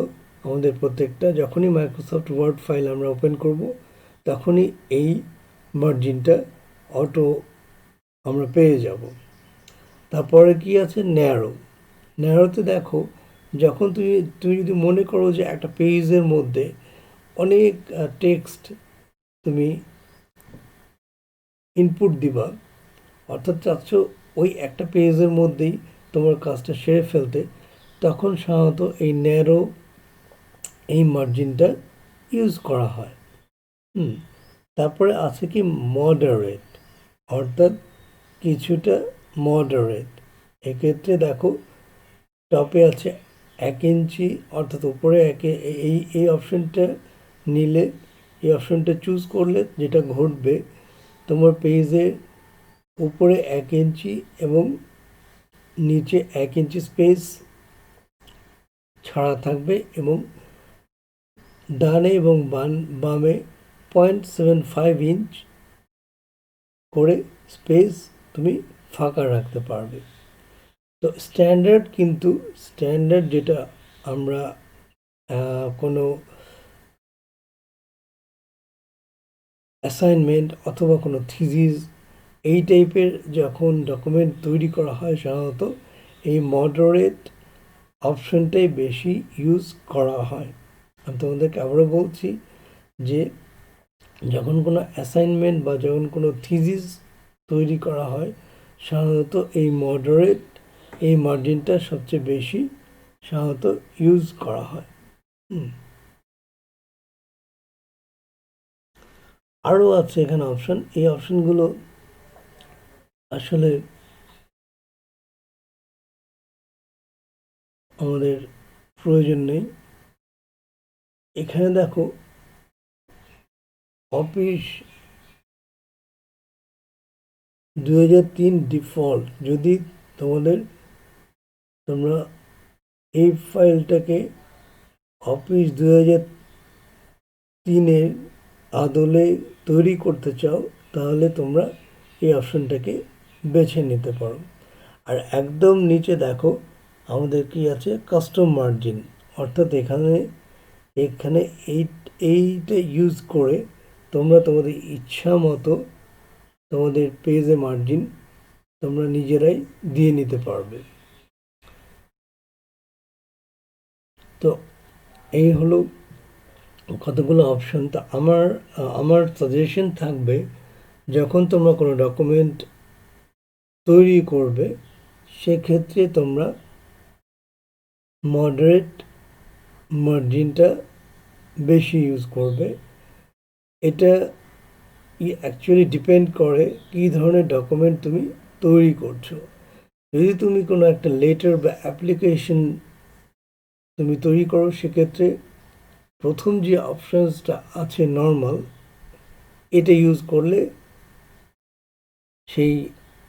আমাদের প্রত্যেকটা যখনই মাইক্রোসফট ওয়ার্ড ফাইল আমরা ওপেন করব তখনই এই মার্জিনটা অটো আমরা পেয়ে যাব। তারপরে কি আছে, ন্যারোতে দেখো, যখন তুমি যদি মনে করো যে একটা পেজের মধ্যে অনেক টেক্সট তুমি ইনপুট দিবা, অর্থাৎ চাচ্ছ ওই একটা পেজের মধ্যেই তোমার কাজটা সেরে ফেলতে, তখন সাধারণত এই ন্যারো এই মার্জিনটা ইউজ করা হয়। তারপরে আছে কি মডারেট, অর্থাৎ কিছুটা মডারেট। এক্ষেত্রে দেখো টপে আছে 1 ইঞ্চি, অর্থাৎ উপরে এই অপশনটা নিলে, এই অপশনটা চুজ করলে যেটা ঘটবে, তোমার পেজের উপরে 1 ইঞ্চি এবং নিচে 1 ইঞ্চি স্পেস ছাড়া থাকবে এবং ডানে এবং বামে 0.75 ইঞ্চ করে স্পেস তুমি ফাঁকা রাখতে পারবে। তো স্ট্যান্ডার্ড যেটা আমরা কোনো অ্যাসাইনমেন্ট অথবা কোনো থিসিস এই টাইপের যখন ডকুমেন্ট তৈরি করা হয়, সাধারণত এই মডারেট অপশনটাই বেশি ইউজ করা হয়। আমি তোমাদেরকে আবারও বলছি যে যখন কোনো অ্যাসাইনমেন্ট বা যখন কোনো থিসিস তৈরি করা হয়, সাধারণত এই মডারেট এই মার্জিনটা সবচেয়ে বেশি সাধারণত ইউজ করা হয়। আরও আছে এখানে অপশন, এই অপশনগুলো আসলে আমাদের প্রয়োজন নেই। এখানে দেখো অফিস 2003 ডিফল্ট, যদি তোমরা এই ফাইলটাকে অফিস 2003-এর আদলে তৈরি করতে চাও, তাহলে তোমরা এই অপশনটাকে বেছে নিতে পারো। আর একদম নিচে দেখো আমাদের কি আছে, কাস্টম মার্জিন, অর্থাৎ এখানে এইটা ইউজ করে তোমরা তোমাদের ইচ্ছা মতো তোমাদের পেজে মার্জিন তোমরা নিজেরাই দিয়ে নিতে পারবে। তো এই হলো কতগুলো অপশন। তা আমার সাজেশন থাকবে, যখন তোমরা কোনো ডকুমেন্ট তৈরি করবে সেক্ষেত্রে তোমরা মডারেট মার্জিনটা বেশি ইউজ করবে। এটা অ্যাকচুয়ালি ডিপেন্ড করে কী ধরনের ডকুমেন্ট তুমি তৈরি করছো। যদি তুমি কোনো একটা লেটার বা অ্যাপ্লিকেশন তুমি তৈরি করো, সেক্ষেত্রে প্রথম যে অপশানসটা আছে নর্মাল, এটা ইউজ করলে সেই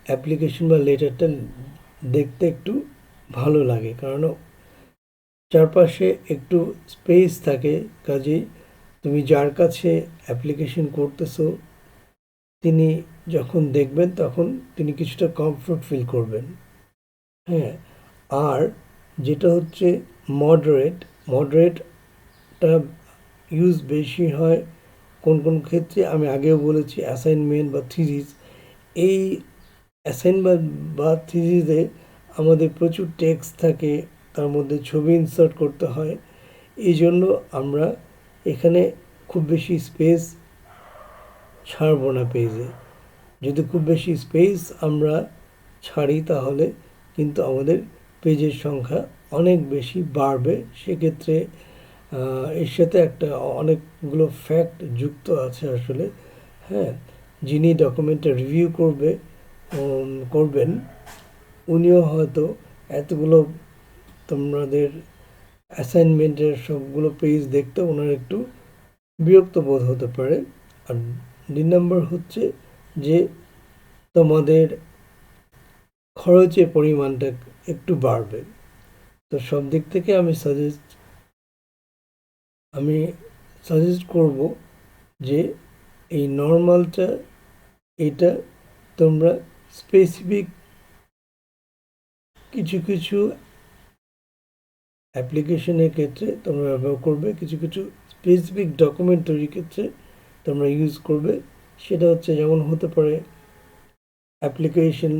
অ্যাপ্লিকেশন বা লেটারটা দেখতে একটু ভালো লাগে, কারণ চারপাশে একটু স্পেস থাকে। কাজেই তুমি যার কাছে অ্যাপ্লিকেশন করতেছো তিনি যখন দেখবেন তখন তিনি কিছুটা কমফোর্ট ফিল করবেন। হ্যাঁ, আর যেটা হচ্ছে মডারেটটা ইউজ বেশি হয় কোন ক্ষেত্রে, আমি আগেও বলেছি অ্যাসাইনমেন্ট বা থিসিস। এই অ্যাসাইনমেন্ট বা থিসিসে আমাদের প্রচুর টেক্সট থাকে, তার মধ্যে ছবি ইনসার্ট করতে হয়। এই জন্য আমরা এখানে খুব বেশি স্পেস ছাড়ব না পেজে। যদি খুব বেশি স্পেস আমরা ছাড়ি তাহলে কিন্তু আমাদের পেজের সংখ্যা অনেক বেশি বাড়বে। সেক্ষেত্রে এর সাথে অনেকগুলো ফ্যাক্ট যুক্ত আছে আসলে। হ্যাঁ, যিনি ডকুমেন্টটা রিভিউ করবেন উনিও হয়তো এতগুলো তোমাদের অ্যাসাইনমেন্টের সবগুলো পেজ দেখতে ওনার একটু বিরক্ত বোধ হতে পারে। আর 2 নম্বর হচ্ছে যে তোমাদের খরচের পরিমাণটা একটু বাড়বে। তো সব দিক থেকে আমি সাজেস্ট করব যে এই নর্মালটা, এটা তোমরা স্পেসিফিক কিছু অ্যাপ্লিকেশনের ক্ষেত্রে তোমরা ব্যবহার করবে, কিছু কিছু স্পেসিফিক ডকুমেন্ট তৈরির ক্ষেত্রে তোমরা ইউজ করবে। সেটা হচ্ছে যেমন হতে পারে অ্যাপ্লিকেশন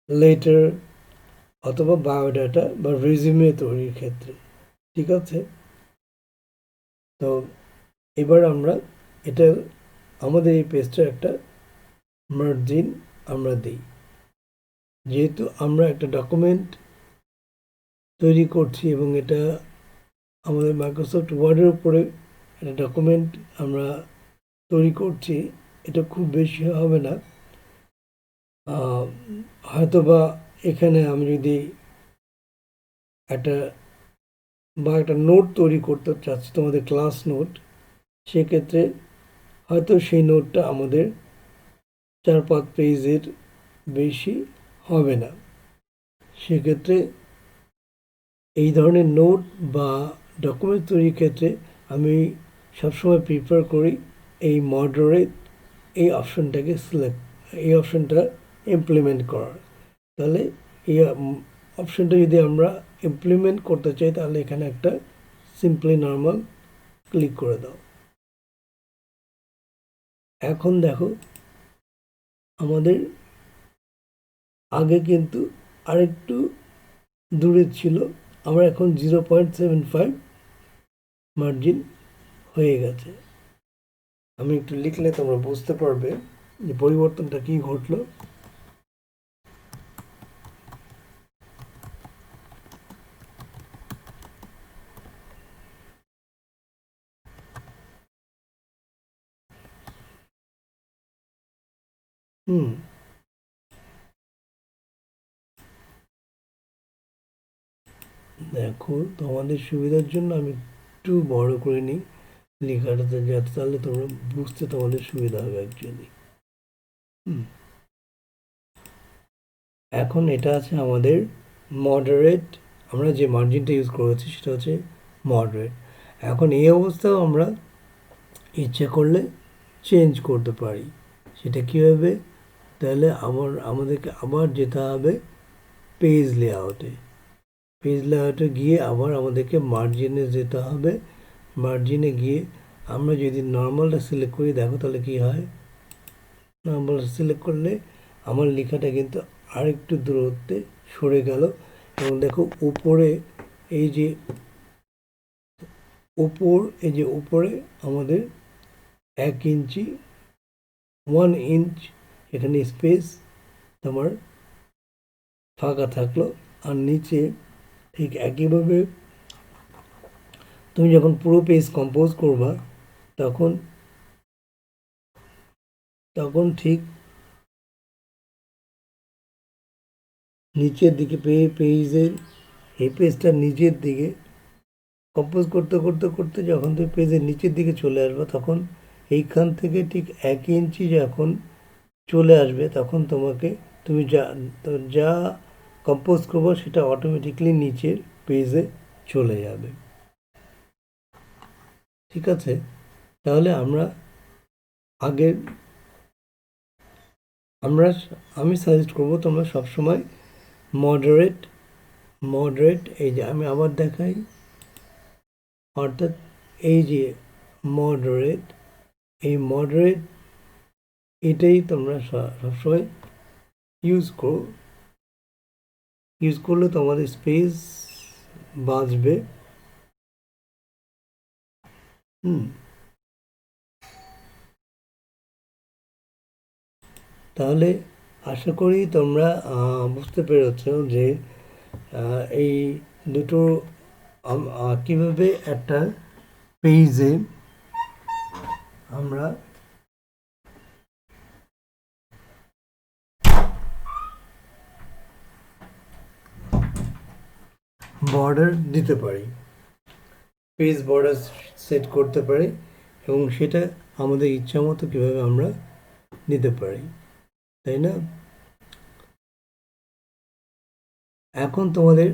লেটার অথবা বায়োডাটা বা রেজিউমে তৈরির ক্ষেত্রে। ঠিক আছে, তো এবার আমরা এটা আমাদের এই পেজটা একটা মার্জিন আমরা দিই। যেহেতু আমরা একটা ডকুমেন্ট তৈরি করছি এবং এটা আমাদের মাইক্রোসফট ওয়ার্ডের উপরে একটা ডকুমেন্ট আমরা তৈরি করছি, এটা খুব বেশি হবে না। হয়তোবা এখানে আমি যদি একটা নোট তৈরি করতে চাচ্ছি, তোমাদের ক্লাস নোট, সেক্ষেত্রে হয়তো সেই নোটটা আমাদের 4-5 পেজের বেশি হবে না। সেক্ষেত্রে এই ধরনের নোট বা ডকুমেন্ট তৈরির ক্ষেত্রে আমি সবসময় প্রিফার করি এই মডারেট এই অপশনটা ইমপ্লিমেন্ট করার। তাহলে এই অপশনটা যদি আমরা ইমপ্লিমেন্ট করতে চাই, তাহলে এখানে একটা সিম্পলি নর্মাল ক্লিক করে দাও। এখন দেখো আমাদের আগে কিন্তু আরেকটু দূরে ছিল, আমরা এখন 0.75 মার্জিন হয়ে গেছে। আমি একটু লিখলে তোমরা বুঝতে পারবে যে পরিবর্তনটা কি ঘটলো। দেখো তোমাদের সুবিধার জন্য আমি একটু বড় করে নিই লেখাটাতে, যাতে তাহলে তোমরা বুঝতে তোমাদের সুবিধা হবে অ্যাকচুয়ালি। এখন এটা আছে আমাদের মডারেট, আমরা যে মার্জিনটা ইউজ করেছি সেটা হচ্ছে মডারেট। এখন এই অবস্থাও আমরা ইচ্ছে করলে চেঞ্জ করতে পারি। সেটা কীভাবে? তাহলে আমাদেরকে আবার যেতে হবে পেজ লেআউটে। পেজ লেআউটে গিয়ে আবার আমাদেরকে মার্জিনে যেতে হবে। মার্জিনে গিয়ে আমরা যদি নর্মালটা সিলেক্ট করি, দেখো তাহলে কি হয়। নর্মালটা সিলেক্ট করলে আমার লেখাটা কিন্তু আরেকটু দূরত্বে সরে গেল। এবং দেখো উপরে এই যে উপরে আমাদের 1 ইঞ্চি 1 ইঞ্চ এখানে স্পেস তোমার ফাঁকা থাকলো। আর নিচে ঠিক একইভাবে তুমি যখন পুরো পেজ কম্পোজ করবা, তখন ঠিক নিচের দিকে পেজের এই পেজটা নিচের দিকে কম্পোজ করতে করতে করতে যখন তুমি পেজের নিচের দিকে চলে আসবে, তখন এইখান থেকে ঠিক 1 ইঞ্চি যখন চলে আসবে, তখন তুমি যা কম্পোজ করবো সেটা অটোমেটিকলি নিচের পেজে চলে যাবে। ঠিক আছে, তাহলে আমি সাজেস্ট করবো তোমরা সবসময় মডারেট এই যে আমি আবার দেখাই, অর্থাৎ এই যে মডারেট এটাই তোমরা সবসময় ইউজ করলে তোমাদের স্পেস বাঁচবে। তাহলে আশা করি তোমরা বুঝতে পেরেছ যে এই দুটো কীভাবে একটা পেজে আমরা বর্ডার দিতে পারি, পেজ বর্ডার সেট করতে পারি, এবং সেটা আমাদের ইচ্ছা মতো কীভাবে আমরা দিতে পারি, তাই না? এখন তোমাদের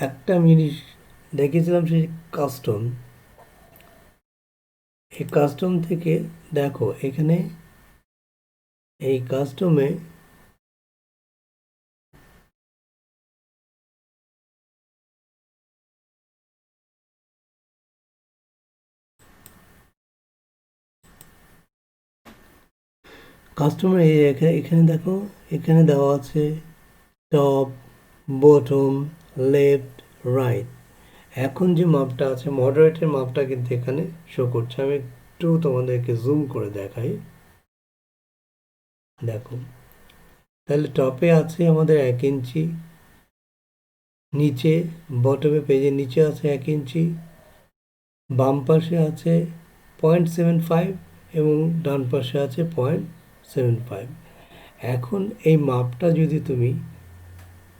একটা জিনিস দেখেছিলাম, সেই কাস্টম। এই কাস্টম থেকে দেখো এখানে এই কাস্টমে কাস্টমার এখানে দেখো, এখানে দেওয়া আছে টপ, বটম, লেফট, রাইট। এখন যে মাপটা আছে মডারেটের মাপটা কিন্তু এখানে শো করছে। আমি একটু তোমাদেরকে জুম করে দেখাই, দেখো। তাহলে টপে আছে আমাদের 1 ইঞ্চি, নিচে বটমে পেজের নিচে আছে 1 ইঞ্চি, বাম পাশে আছে 0.75 এবং ডান পাশে আছে 0.75। এখন এই মাপটা যদি তুমি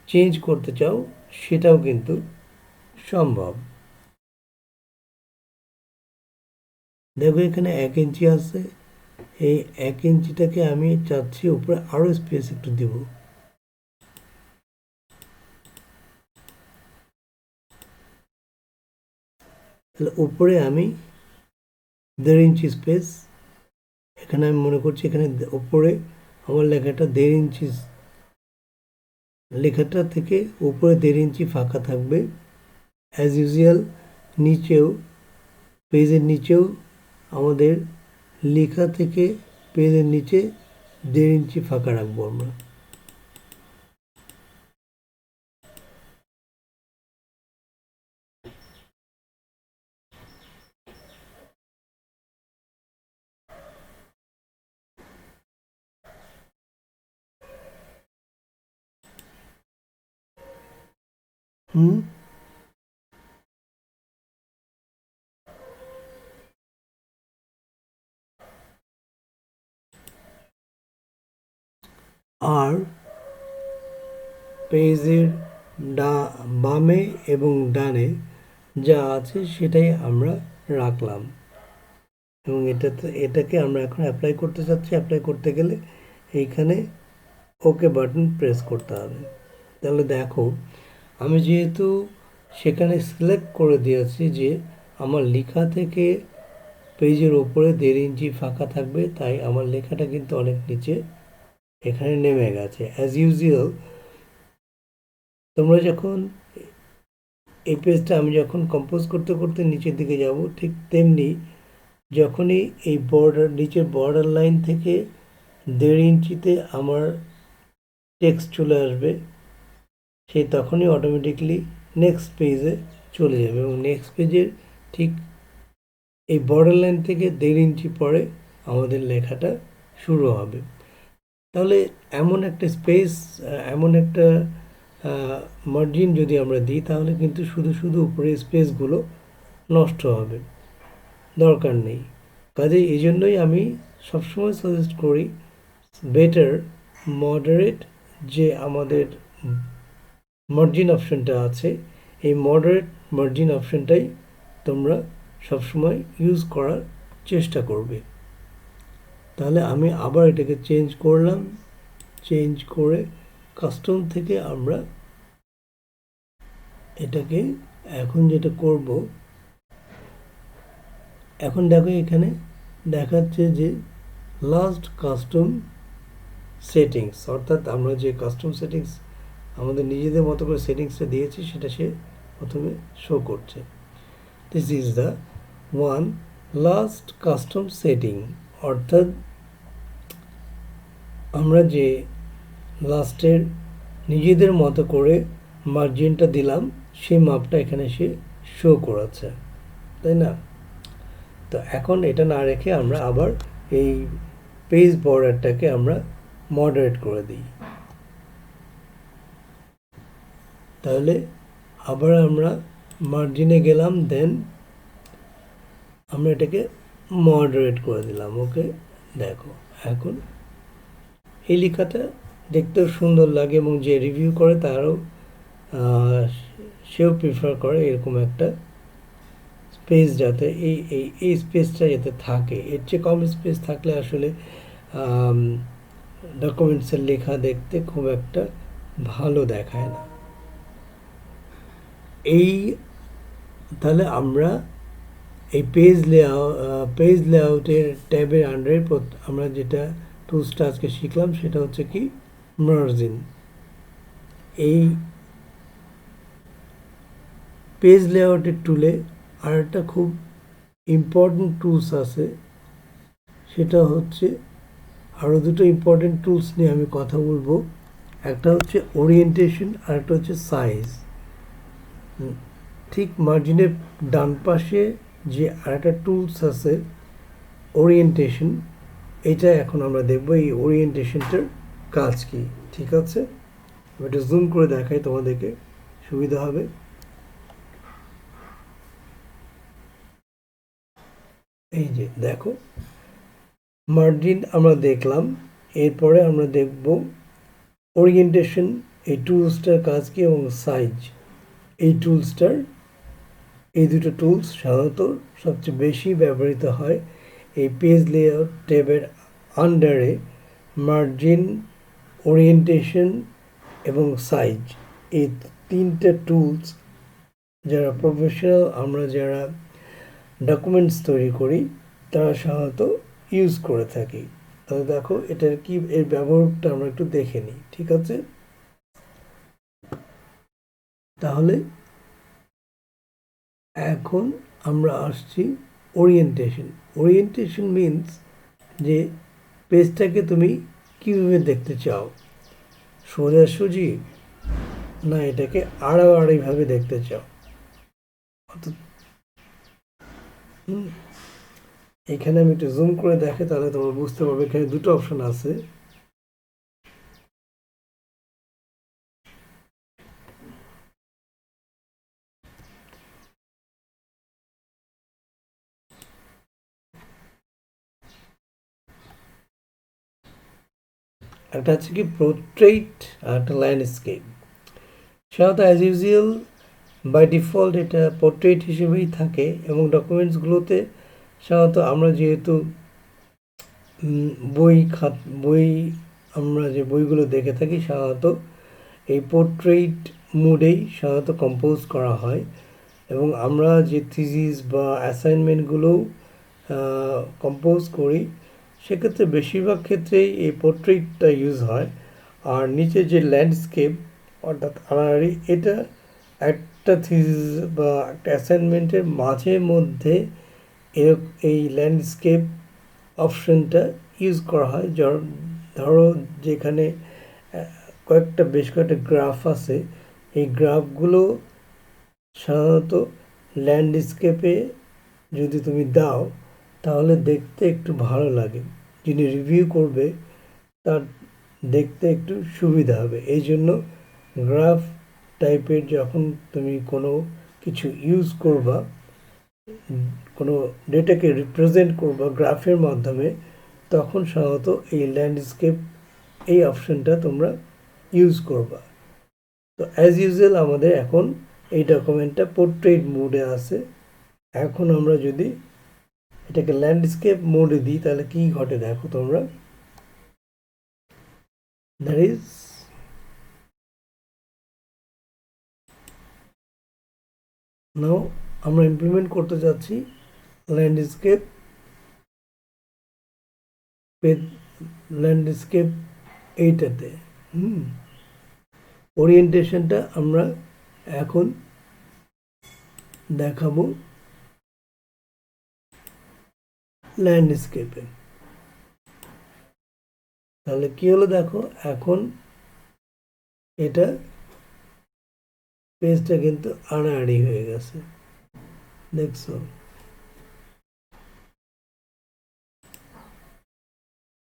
চেঞ্জ করতে চাও সেটাও কিন্তু সম্ভব। দেখো এখানে 1 ইঞ্চি আছে, এই 1 ইঞ্চিটাকে আমি চাচ্ছি উপরে আরও স্পেস একটু দিব। তাহলে উপরে আমি 1.5 ইঞ্চি স্পেস, এখানে আমি মনে করছি এখানে উপরে আমার লেখাটা 1.5 ইঞ্চি, লেখাটা থেকে উপরে 1.5 ইঞ্চি ফাঁকা থাকবে। অ্যাজ ইউজুয়াল নিচেও, পেজের নিচেও আমাদের লেখা থেকে পেজের নিচে 1.5 ইঞ্চি ফাঁকা রাখবো আমরা। আর পেজের বামে এবং ডানে যা আছে সেটাই আমরা রাখলাম, এবং এটাকে আমরা এখন অ্যাপ্লাই করতে চাচ্ছি। অ্যাপ্লাই করতে গেলে এইখানে ওকে বাটন প্রেস করতে হবে। তাহলে দেখো আমি যেহেতু সেখানে সিলেক্ট করে দিয়েছি যে আমার লেখা থেকে পেজের ওপরে 1.5 ইঞ্চি ফাঁকা থাকবে, তাই আমার লেখাটা কিন্তু অনেক নিচে এখানে নেমে গেছে। অ্যাজ ইউজুয়াল তোমরা যখন এই পেজটা আমি যখন কম্পোজ করতে করতে নিচের দিকে যাব, ঠিক তেমনি যখনই এই বর্ডার, নিচের বর্ডার লাইন থেকে 1.5 ইঞ্চিতে আমার টেক্সট চলে আসবে, সেই তখনই অটোমেটিকলি নেক্সট পেজে চলে যাবে, এবং নেক্সট পেজের ঠিক এই বর্ডার লাইন থেকে 1.5 ইঞ্চি পরে আমাদের লেখাটা শুরু হবে। তাহলে এমন একটা স্পেস, এমন একটা মার্জিন যদি আমরা দিই তাহলে কিন্তু শুধু শুধু উপরে স্পেসগুলো নষ্ট হবে, দরকার নেই। কাজে এই জন্যই আমি সবসময় সাজেস্ট করি বেটার মডারেট যে আমাদের মার্জিন অপশনটা আছে, এই মডারেট মার্জিন অপশনটাই তোমরা সবসময় ইউজ করার চেষ্টা করবে। তাহলে আমি আবার এটাকে চেঞ্জ করলাম, চেঞ্জ করে কাস্টম থেকে আমরা এটাকে এখন যেটা করব, এখন দেখো এখানে দেখাচ্ছে যে লাস্ট কাস্টম সেটিংস, অর্থাৎ আমরা যে কাস্টম সেটিংস আমাদের নিজেদের মতো করে সেটিংসটা দিয়েছি সেটা সে প্রথমে শো করছে। This is the one last custom setting, অর্থাৎ আমরা যে লাস্টের নিজেদের মতো করে মার্জিনটা দিলাম সেই মাপটা এখানে সে শো করাচ্ছে, তাই না? তো এখন এটা না রেখে আমরা আবার এই পেজ বর্ডারটাকে আমরা মডারেট করে দিই। তাহলে আবার আমরা মার্জিনে গেলাম, দেন আমরা এটাকে মডারেট করে দিলাম। ওকে, দেখো এখন এই লেখাটা দেখতেও সুন্দর লাগে, এবং যে রিভিউ করে তারও সেও প্রিফার করে এরকম একটা স্পেস, যাতে এই স্পেসটা যাতে থাকে। এর চেয়ে কম স্পেস থাকলে আসলে ডকুমেন্টসের লেখা দেখতে খুব একটা ভালো দেখায় না। এই তাহলে আমরা এই পেজ লেআউটের ট্যাবের আন্ডারে আমরা যেটা টুলসটা আজকে শিখলাম সেটা হচ্ছে কি মার্জিন। এই পেজ লেআউটের টুলে আর একটা খুব ইম্পর্টেন্ট টুলস আছে, সেটা হচ্ছে আরও দুটো ইম্পর্টেন্ট টুলস নিয়ে আমি কথা বলবো। একটা হচ্ছে ওরিয়েন্টেশন আর একটা হচ্ছে সাইজ। ঠিক মার্জিনের ডান পাশে যে আরেকটা টুলস আছে ওরিয়েন্টেশন, এটা এখন আমরা দেখব এই ওরিয়েন্টেশনটার কাজ কি। ঠিক আছে, এটা জুম করে দেখাই তোমাদেরকে সুবিধা হবে। এই যে দেখো, মার্জিন আমরা দেখলাম, এরপরে আমরা দেখব ওরিয়েন্টেশন এই টুলসটার কাজ কি এবং সাইজ এই টুলসটার। এই দুটো টুলস সাধারণত সবচেয়ে বেশি ব্যবহৃত হয় এই পেজ লেআউট ট্যাবের আন্ডারে। মার্জিন, ওরিয়েন্টেশন এবং সাইজ, এই তিনটে টুলস যারা প্রফেশনাল, আমরা যারা ডকুমেন্টস তৈরি করি তারা সাধারণত ইউজ করে থাকি। তাহলে দেখো এটার কি, এর ব্যবহারটা আমরা একটু দেখে নিই। ঠিক আছে, তাহলে এখন আমরা আসছি ওরিয়েন্টেশন। ওরিয়েন্টেশন মিনস যে পেজটাকে তুমি কীভাবে দেখতে চাও, সোজাসুজি না এটাকে আড়াআড়িভাবে দেখতে চাও। এখানে আমি একটু জুম করে দেখে তাহলে তোমরা বুঝতে পারবে এখানে দুটো অপশন আছে। একটা হচ্ছে কি পোর্ট্রেট আর একটা ল্যান্ডস্কেপ। সাধারণত অ্যাজ ইউজুয়াল বাই ডিফল্ট এটা পোর্ট্রেট হিসেবেই থাকে এবং ডকুমেন্টসগুলোতে সাধারণত আমরা যেহেতু বই আমরা যে বইগুলো দেখে থাকি সাধারণত এই পোর্ট্রেট মুডেই সাধারণত কম্পোজ করা হয় এবং আমরা যে থিসিস বা অ্যাসাইনমেন্টগুলোও কম্পোজ করি সেক্ষেত্রে বেশিরভাগ ক্ষেত্রেই এই পোর্ট্রেটটা ইউজ হয়। আর নিচে যে ল্যান্ডস্কেপ অর্থাৎ আড়াআড়ি, এটা একটা থিসিস বা একটা অ্যাসাইনমেন্টের মাঝে মধ্যে এই ল্যান্ডস্কেপ অপশনটা ইউজ করা হয়। ধরো যেখানে বেশ কয়েকটা গ্রাফ আছে, এই গ্রাফগুলো সাধারণত ল্যান্ডস্কেপে যদি তুমি দাও তাহলে দেখতে একটু ভালো লাগে, যিনি রিভিউ করবে তার দেখতে একটু সুবিধা হবে। এই জন্য গ্রাফ টাইপের যখন তুমি কোনো কিছু ইউজ করবা, কোনো ডেটাকে রিপ্রেজেন্ট করবা গ্রাফের মাধ্যমে, তখন সাধারণত এই ল্যান্ডস্কেপ এই অপশনটা তোমরা ইউজ করবা। তো অ্যাজ ইউজুয়াল আমাদের এখন এই ডকুমেন্টটা পোর্ট্রেট মোডে আছে। এখন আমরা যদি এটাকে ল্যান্ডস্কেপ মোডে দিই তাহলে কি ঘটে দেখো তোমরা। দ্যাট ইজ নাও আমরা ইমপ্লিমেন্ট করতে যাচ্ছি ল্যান্ডস্কেপ এইটাতে। ওরিয়েন্টেশনটা আমরা এখন দেখাবো ল্যান্ডস্কেপে। তাহলে কি হলো দেখো, এখন এটা পেজটা কিন্তু আড়াআড়ি হয়ে গেছে, দেখছো?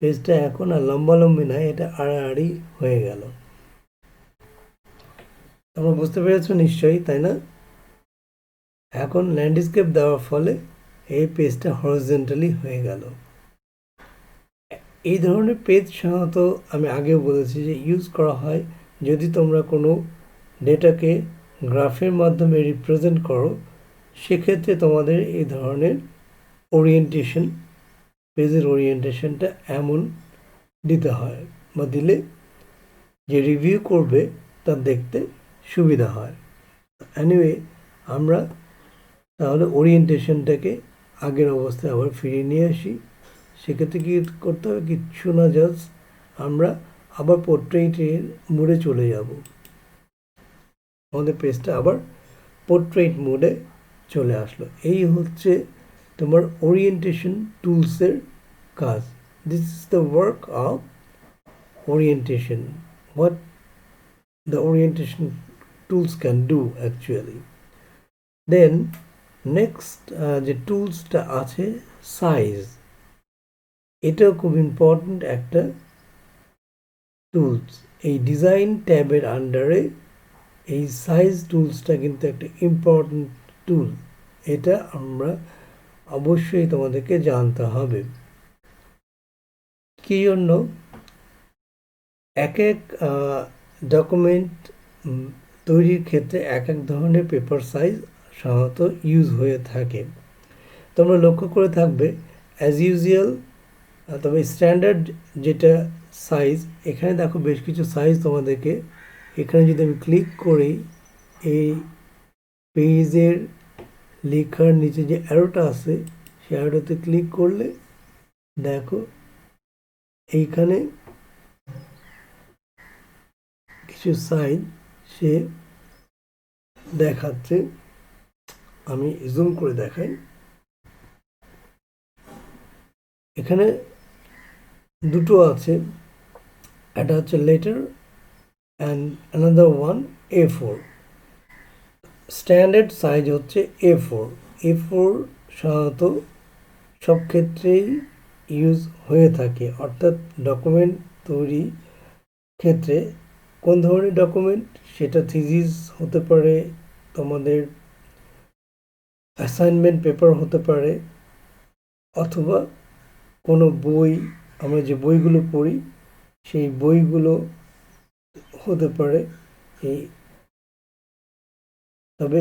পেজটা এখন আর লম্বালম্বি নাই, এটা আড়াআড়ি হয়ে গেল। তোমরা বুঝতে পেরেছো নিশ্চয়ই, তাই না? এখন ল্যান্ডস্কেপ দেওয়ার ফলে এই পেজটা হরিজন্টালি হয়ে গেল। এই ধরনের পেজ সাধারণত আমি আগেও বলেছি যে ইউজ করা হয় যদি তোমরা কোনো ডেটাকে গ্রাফের মাধ্যমে রিপ্রেজেন্ট করো, সেক্ষেত্রে তোমাদের এই ধরনের ওরিয়েন্টেশন, পেজের ওরিয়েন্টেশনটা এমন দিতে হয় বা দিলে যে রিভিউ করবে তার দেখতে সুবিধা হয়। এনিওয়ে, আমরা তাহলে ওরিয়েন্টেশনটাকে আগের অবস্থায় আবার ফিরিয়ে নিয়ে আসি। সেক্ষেত্রে কী করতে হবে, কিচ্ছু না, জাস্ট আমরা আবার পোর্ট্রেটের মোডে চলে যাব। আমাদের পেজটা আবার পোর্ট্রেট মোডে চলে আসলো। এই হচ্ছে তোমার ওরিয়েন্টেশন টুলসের কাজ। this is the work of orientation, what the orientation tools can do actually. Then next যে টুলসটা আছে সাইজ, এটাও খুব ইম্পর্টেন্ট একটা টুলস। এই ডিজাইন ট্যাবের আন্ডারে এই সাইজ টুলসটা কিন্তু একটা ইম্পর্টেন্ট টুল, এটা আমরা অবশ্যই তোমাদেরকে জানতে হবে। কি জন্য? এক এক ডকুমেন্ট তৈরির ক্ষেত্রে এক এক ধরনের পেপার সাইজ সাধারণত ইউজ হয়ে থাকে। তোমরা লক্ষ্য করে থাকবে অ্যাজ ইউজুয়াল, তবে স্ট্যান্ডার্ড যেটা সাইজ, এখানে দেখো বেশ কিছু সাইজ তোমাদেরকে, এখানে যদি আমি ক্লিক করি এই পেজের লেখার নিচে যে অ্যারোটা আছে সেই অ্যারোটাতে ক্লিক করলে দেখো এইখানে কিছু সাইজ সে দেখাচ্ছে। আমি জুম করে দেখাই। এখানে দুটো আছে, একটা হচ্ছে letter and another one A4। Standard size হচ্ছে A4। A4 সাধারণত সব ক্ষেত্রেই ইউজ হয়ে থাকে, অর্থাৎ ডকুমেন্ট তৈরি ক্ষেত্রে কোন ধরনের ডকুমেন্ট, সেটা থিসিস হতে পারে, তোমাদের অ্যাসাইনমেন্ট পেপার হতে পারে, অথবা কোনো বই, আমরা যে বইগুলো পড়ি সেই বইগুলো হতে পারে। এই তবে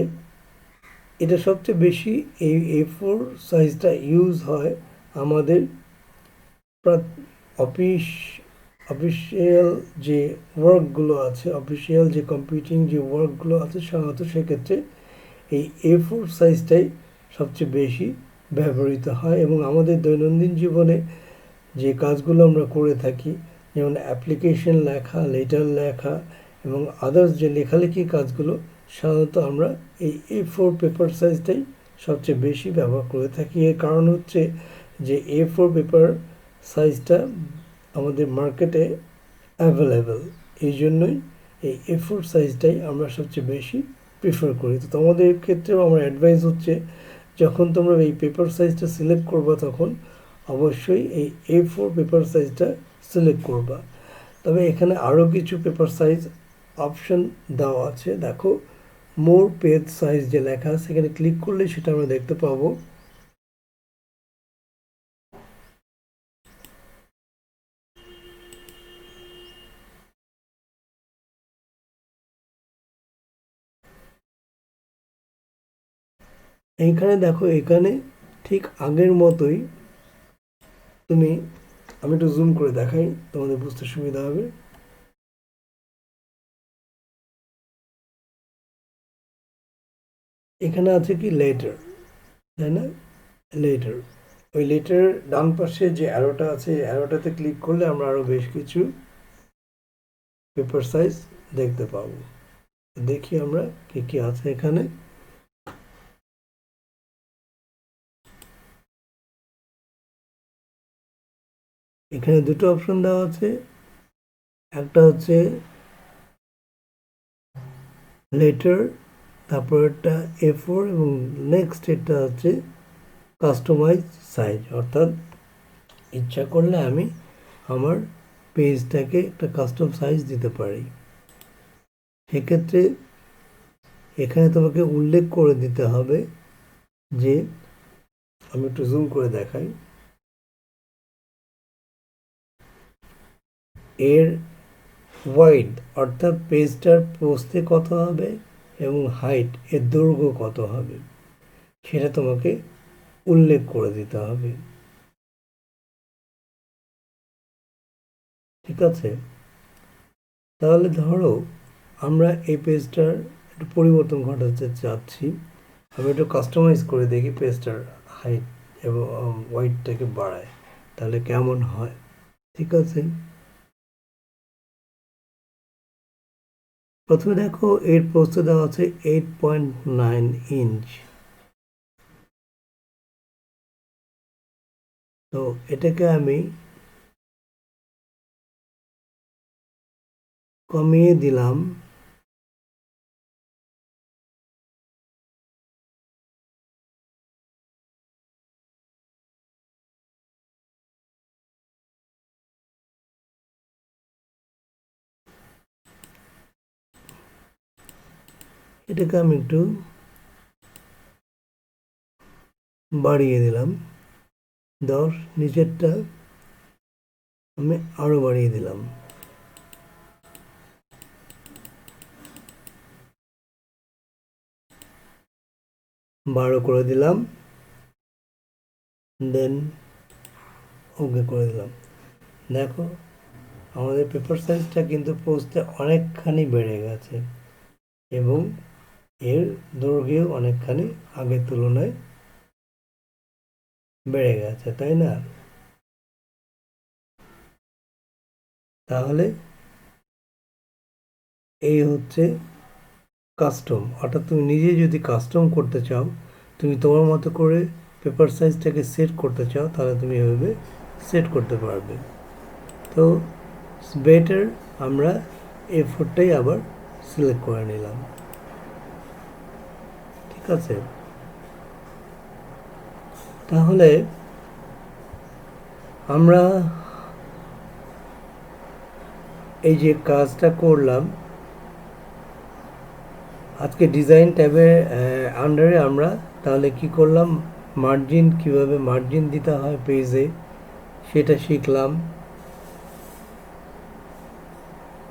এটা সবচেয়ে বেশি এই A4 সাইজটা ইউজ হয় আমাদের অফিসিয়াল যে ওয়ার্কগুলো আছে, অফিসিয়াল যে কম্পিউটিং যে ওয়ার্কগুলো আছে, সাধারণত সেক্ষেত্রে এই A4 সাইজটাই সবচেয়ে বেশি ব্যবহৃত হয়। এবং আমাদের দৈনন্দিন জীবনে যে কাজগুলো আমরা করে থাকি, যেমন অ্যাপ্লিকেশন লেখা, লেটার লেখা এবং আদার্স যে লেখালেখির কাজগুলো, সাধারণত আমরা এই A4 পেপার সাইজটাই সবচেয়ে বেশি ব্যবহার করে থাকি। এর কারণ হচ্ছে যে A4 পেপার সাইজটা আমাদের মার্কেটে অ্যাভেলেবেল, এই জন্যই এই A4 সাইজটাই আমরা সবচেয়ে বেশি প্রিফার করি। তো তোমাদের ক্ষেত্রেও আমার অ্যাডভাইস হচ্ছে, যখন তোমরা এই পেপার সাইজটা সিলেক্ট করবা তখন অবশ্যই এই A4 পেপার সাইজটা সিলেক্ট করবা। তবে এখানে আরও কিছু পেপার সাইজ অপশন দেওয়া আছে। দেখো মোর পেজ সাইজ যে লেখা আছে, সেখানে ক্লিক করলে সেটা আমরা দেখতে পাবো। এইখানে দেখো, এখানে ঠিক আগের মতোই তুমি, আমি একটু জুম করে দেখাই তোমাদের বুঝতে সুবিধা হবে। এখানে আছে কি লেটার, তাই না? লেটার, ওই লেটার ডান পাশে যে অ্যারোটা আছে, অ্যারোটাতে ক্লিক করলে আমরা আরও বেশ কিছু পেপার সাইজ দেখতে পাবো। দেখি আমরা কি কি আছে এখানে। এখানে দুটো অপশন দেওয়া আছে, একটা হচ্ছে লেটার, তারপর একটা A4 এবং নেক্সট এটা হচ্ছে কাস্টমাইজ সাইজ, অর্থাৎ ইচ্ছা করলে আমি আমার পেজটাকে একটা কাস্টম সাইজ দিতে পারি। সেক্ষেত্রে এখানে তোমাকে উল্লেখ করে দিতে হবে যে, আমি একটু জুম করে দেখাই, এর ওয়াইড অর্থাৎ পেজটার প্রস্থে কত হবে এবং হাইট এর দৈর্ঘ্য কত হবে, সেটা তোমাকে উল্লেখ করে দিতে হবে। ঠিক আছে? তাহলে ধরো আমরা এই পেজটার একটু পরিবর্তন ঘটাতে চাচ্ছি, আমি একটু কাস্টমাইজ করে দেখি পেজটার হাইট এবং ওয়াইডটাকে বাড়ায়, তাহলে কেমন হয়। ঠিক আছে, প্রথমে দেখো এর প্রস্থ দেওয়া আছে 8.9 ইঞ্চ। তো এটাকে আমি কমিয়ে দিলাম। এটাকে আমি একটু বাড়িয়ে দিলাম 10, নিচেরটা আমি আরো বাড়িয়ে দিলাম। বারো করে দিলাম, দেন ওকে করে দিলাম। দেখো আমাদের পেপার সাইজটা কিন্তু পোস্টে অনেকখানি বেড়ে গেছে এবং এর দৈর্ঘ্য অনেকখানি আগের তুলনায় বেড়ে গেছে, তাই না? তাহলে এই হচ্ছে কাস্টম, অর্থাৎ তুমি নিজে যদি কাস্টম করতে চাও, তুমি তোমার মতো করে পেপার সাইজটাকে সেট করতে চাও, তাহলে তুমি এভাবে সেট করতে পারবে। তো বেটার আমরা A4টাই আবার সিলেক্ট করে নিলাম, ঠিক আছে? তাহলে আমরা এই যে কাজটা করলাম আজকে ডিজাইন ট্যাবের আন্ডারে, আমরা তাহলে কি করলাম, মার্জিন, কিভাবে মার্জিন দিতে হয় পেজে সেটা শিখলাম।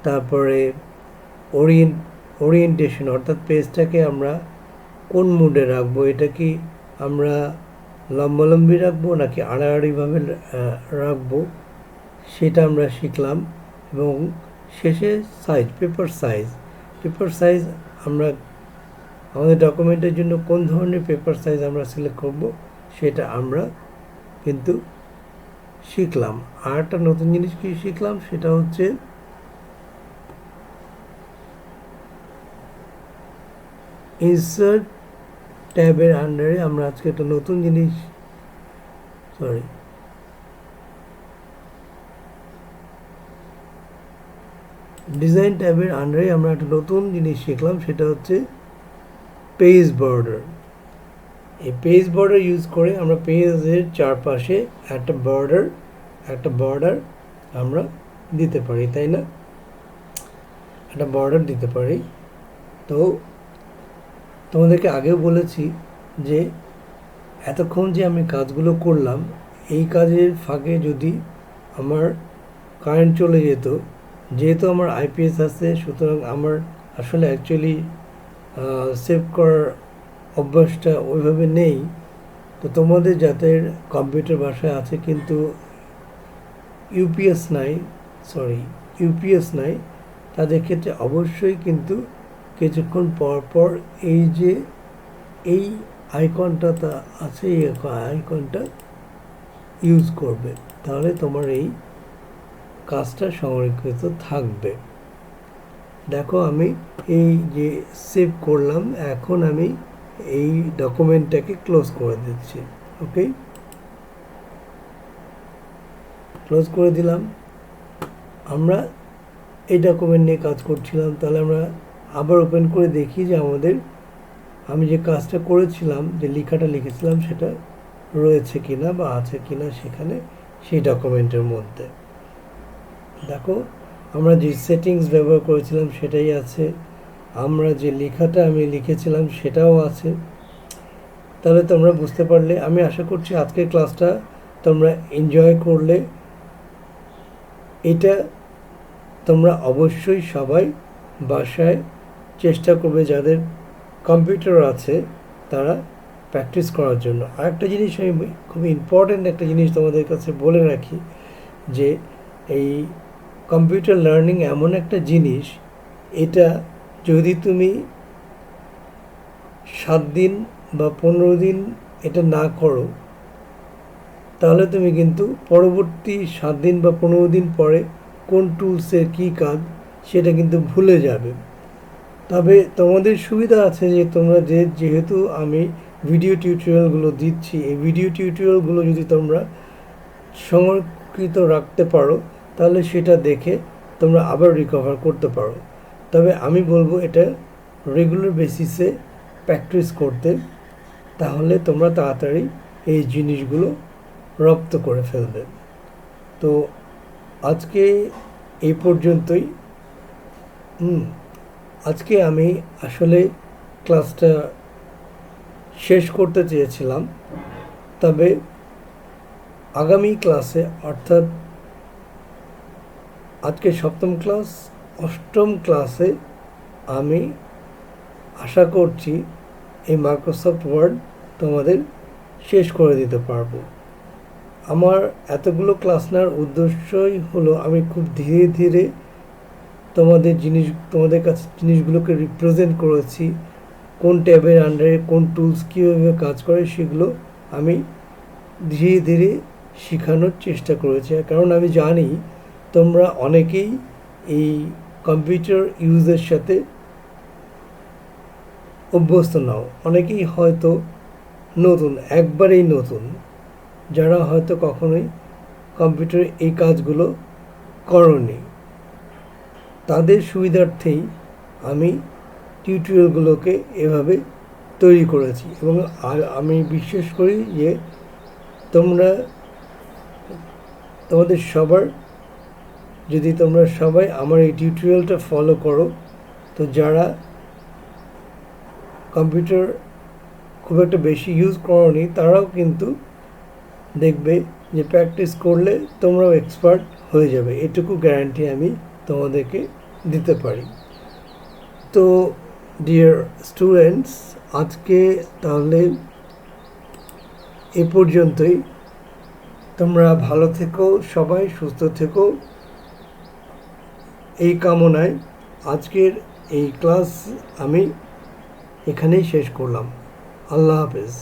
তারপরে ওরিয়েন্টেশন, অর্থাৎ পেজটাকে আমরা কোন মুডে রাখবো, এটা কি আমরা লম্বালম্বি রাখবো নাকি আড়াআড়িভাবে রাখবো, সেটা আমরা শিখলাম। এবং শেষে সাইজ, পেপার সাইজ আমরা আমাদের ডকুমেন্টের জন্য কোন ধরনের পেপার সাইজ আমরা সিলেক্ট করব সেটা আমরা কিন্তু শিখলাম। আর একটা নতুন জিনিস কি শিখলাম, সেটা হচ্ছে ইনসার্ট ট্যাবের আন্ডারে আমরা আজকে একটা নতুন জিনিস, ডিজাইন ট্যাবের আন্ডারে আমরা একটা নতুন জিনিস শিখলাম, সেটা হচ্ছে পেজ বর্ডার। এই পেজ বর্ডার ইউজ করে আমরা পেজের চারপাশে একটা বর্ডার আমরা দিতে পারি, তাই না? একটা বর্ডার দিতে পারি। তো তোমাদেরকে আগেও বলেছি যে এতক্ষণ যে আমি কাজগুলো করলাম, এই কাজের ফাঁকে যদি আমার কারেন্ট চলে যেত, যেহেতু আমার আইপিএস আছে, সুতরাং আমার আসলে অ্যাকচুয়ালি সেভ করার অভ্যাসটা ওইভাবে নেই। তো তোমাদের যাদের কম্পিউটার বাসায় আছে কিন্তু ইউপিএস নাই, তাদের ক্ষেত্রে অবশ্যই কিন্তু কিছুক্ষণ পর পর এই যে এই আইকনটা আছে, এই আইকনটা ইউজ করবে, তাহলে তোমার এই কাজটা সংরক্ষিত থাকবে। দেখো আমি এই যে সেভ করলাম, এখন আমি এই ডকুমেন্টটাকে ক্লোজ করে দিচ্ছি। ওকে, ক্লোজ করে দিলাম। আমরা এই ডকুমেন্ট নিয়ে কাজ করছিলাম, তাহলে আমরা আবার ওপেন করে দেখি যে আমি যে কাজটা করেছিলাম, যে লেখাটা লিখেছিলাম, সেটা রয়েছে কিনা বা আছে কিনা সেখানে, সেই ডকুমেন্টের মধ্যে। দেখো আমরা যে সেটিংস ব্যবহার করেছিলাম সেটাই আছে, আমরা যে লেখাটা আমি লিখেছিলাম সেটাও আছে। তাহলে তোমরা বুঝতে পারলে, আমি আশা করছি আজকের ক্লাসটা তোমরা এনজয় করলে। এটা তোমরা অবশ্যই সবাই বাসায় চেষ্টা করবে, যাদের কম্পিউটার আছে তারা প্র্যাকটিস করার জন্য। আর একটা জিনিস আমি খুবই ইম্পর্ট্যান্ট একটা জিনিস তোমাদের কাছে বলে রাখি, যে এই কম্পিউটার লার্নিং এমন একটা জিনিস, এটা যদি তুমি 7 দিন বা 15 দিন এটা না করো, তাহলে তুমি কিন্তু পরবর্তী 7 দিন বা 15 দিন পরে কোন টুলসের কী কাজ সেটা কিন্তু ভুলে যাবে। তবে তোমাদের সুবিধা আছে যে তোমরা যেহেতু আমি ভিডিও টিউটোরিয়ালগুলো দিচ্ছি, এই ভিডিও টিউটোরিয়ালগুলো যদি তোমরা সংরক্ষিত রাখতে পারো, তাহলে সেটা দেখে তোমরা আবার রিকভার করতে পারো। তবে আমি বলবো এটা রেগুলার বেসিসে প্র্যাকটিস করতে, তাহলে তোমরা তাড়াতাড়ি এই জিনিসগুলো রপ্ত করে ফেলবে। তো আজকে এই পর্যন্তই। আজকে আমি আসলে ক্লাসটা শেষ করতে চেয়েছিলাম, তবে আগামী ক্লাসে, অর্থাৎ আজকে সপ্তম ক্লাস, অষ্টম ক্লাসে আমি আশা করছি এই মাইক্রোসফট ওয়ার্ড তোমাদের শেষ করে দিতে পারবো। আমার এতগুলো ক্লাস নেওয়ার উদ্দেশ্যই হলো আমি খুব ধীরে ধীরে তোমাদের কাছে জিনিসগুলোকে রিপ্রেজেন্ট করেছি, কোন ট্যাবের আন্ডারে কোন টুলস কীভাবে কাজ করে সেগুলো আমি ধীরে ধীরে শেখানোর চেষ্টা করেছি। কারণ আমি জানি তোমরা অনেকেই এই কম্পিউটার ইউজের সাথে অভ্যস্ত নাও, অনেকেই হয়তো নতুন, একবারেই নতুন, যারা হয়তো কখনোই কম্পিউটারে এই কাজগুলো করনি। তাদের সুবিধার্থেই আমি টিউটোরিয়ালগুলোকে এভাবে তৈরি করেছি, এবং আমি বিশ্বাস করি যে তোমাদের সবার, যদি তোমরা সবাই আমার এই টিউটোরিয়ালটা ফলো করো, তো যারা কম্পিউটার খুব একটা বেশি ইউজ করনি তারাও কিন্তু দেখবে যে প্র্যাকটিস করলে তোমরাও এক্সপার্ট হয়ে যাবে, এটুকু গ্যারান্টি আমি তোমাদেরকে দিতে পারি। তো ডিয়ার স্টুডেন্টস, আজকে তাহলে এ পর্যন্তই। তোমরা ভালো থেকো, সবাই সুস্থ থেকো, এই কামনায় আজকের এই ক্লাস আমি এখানেই শেষ করলাম। আল্লাহ হাফেজ।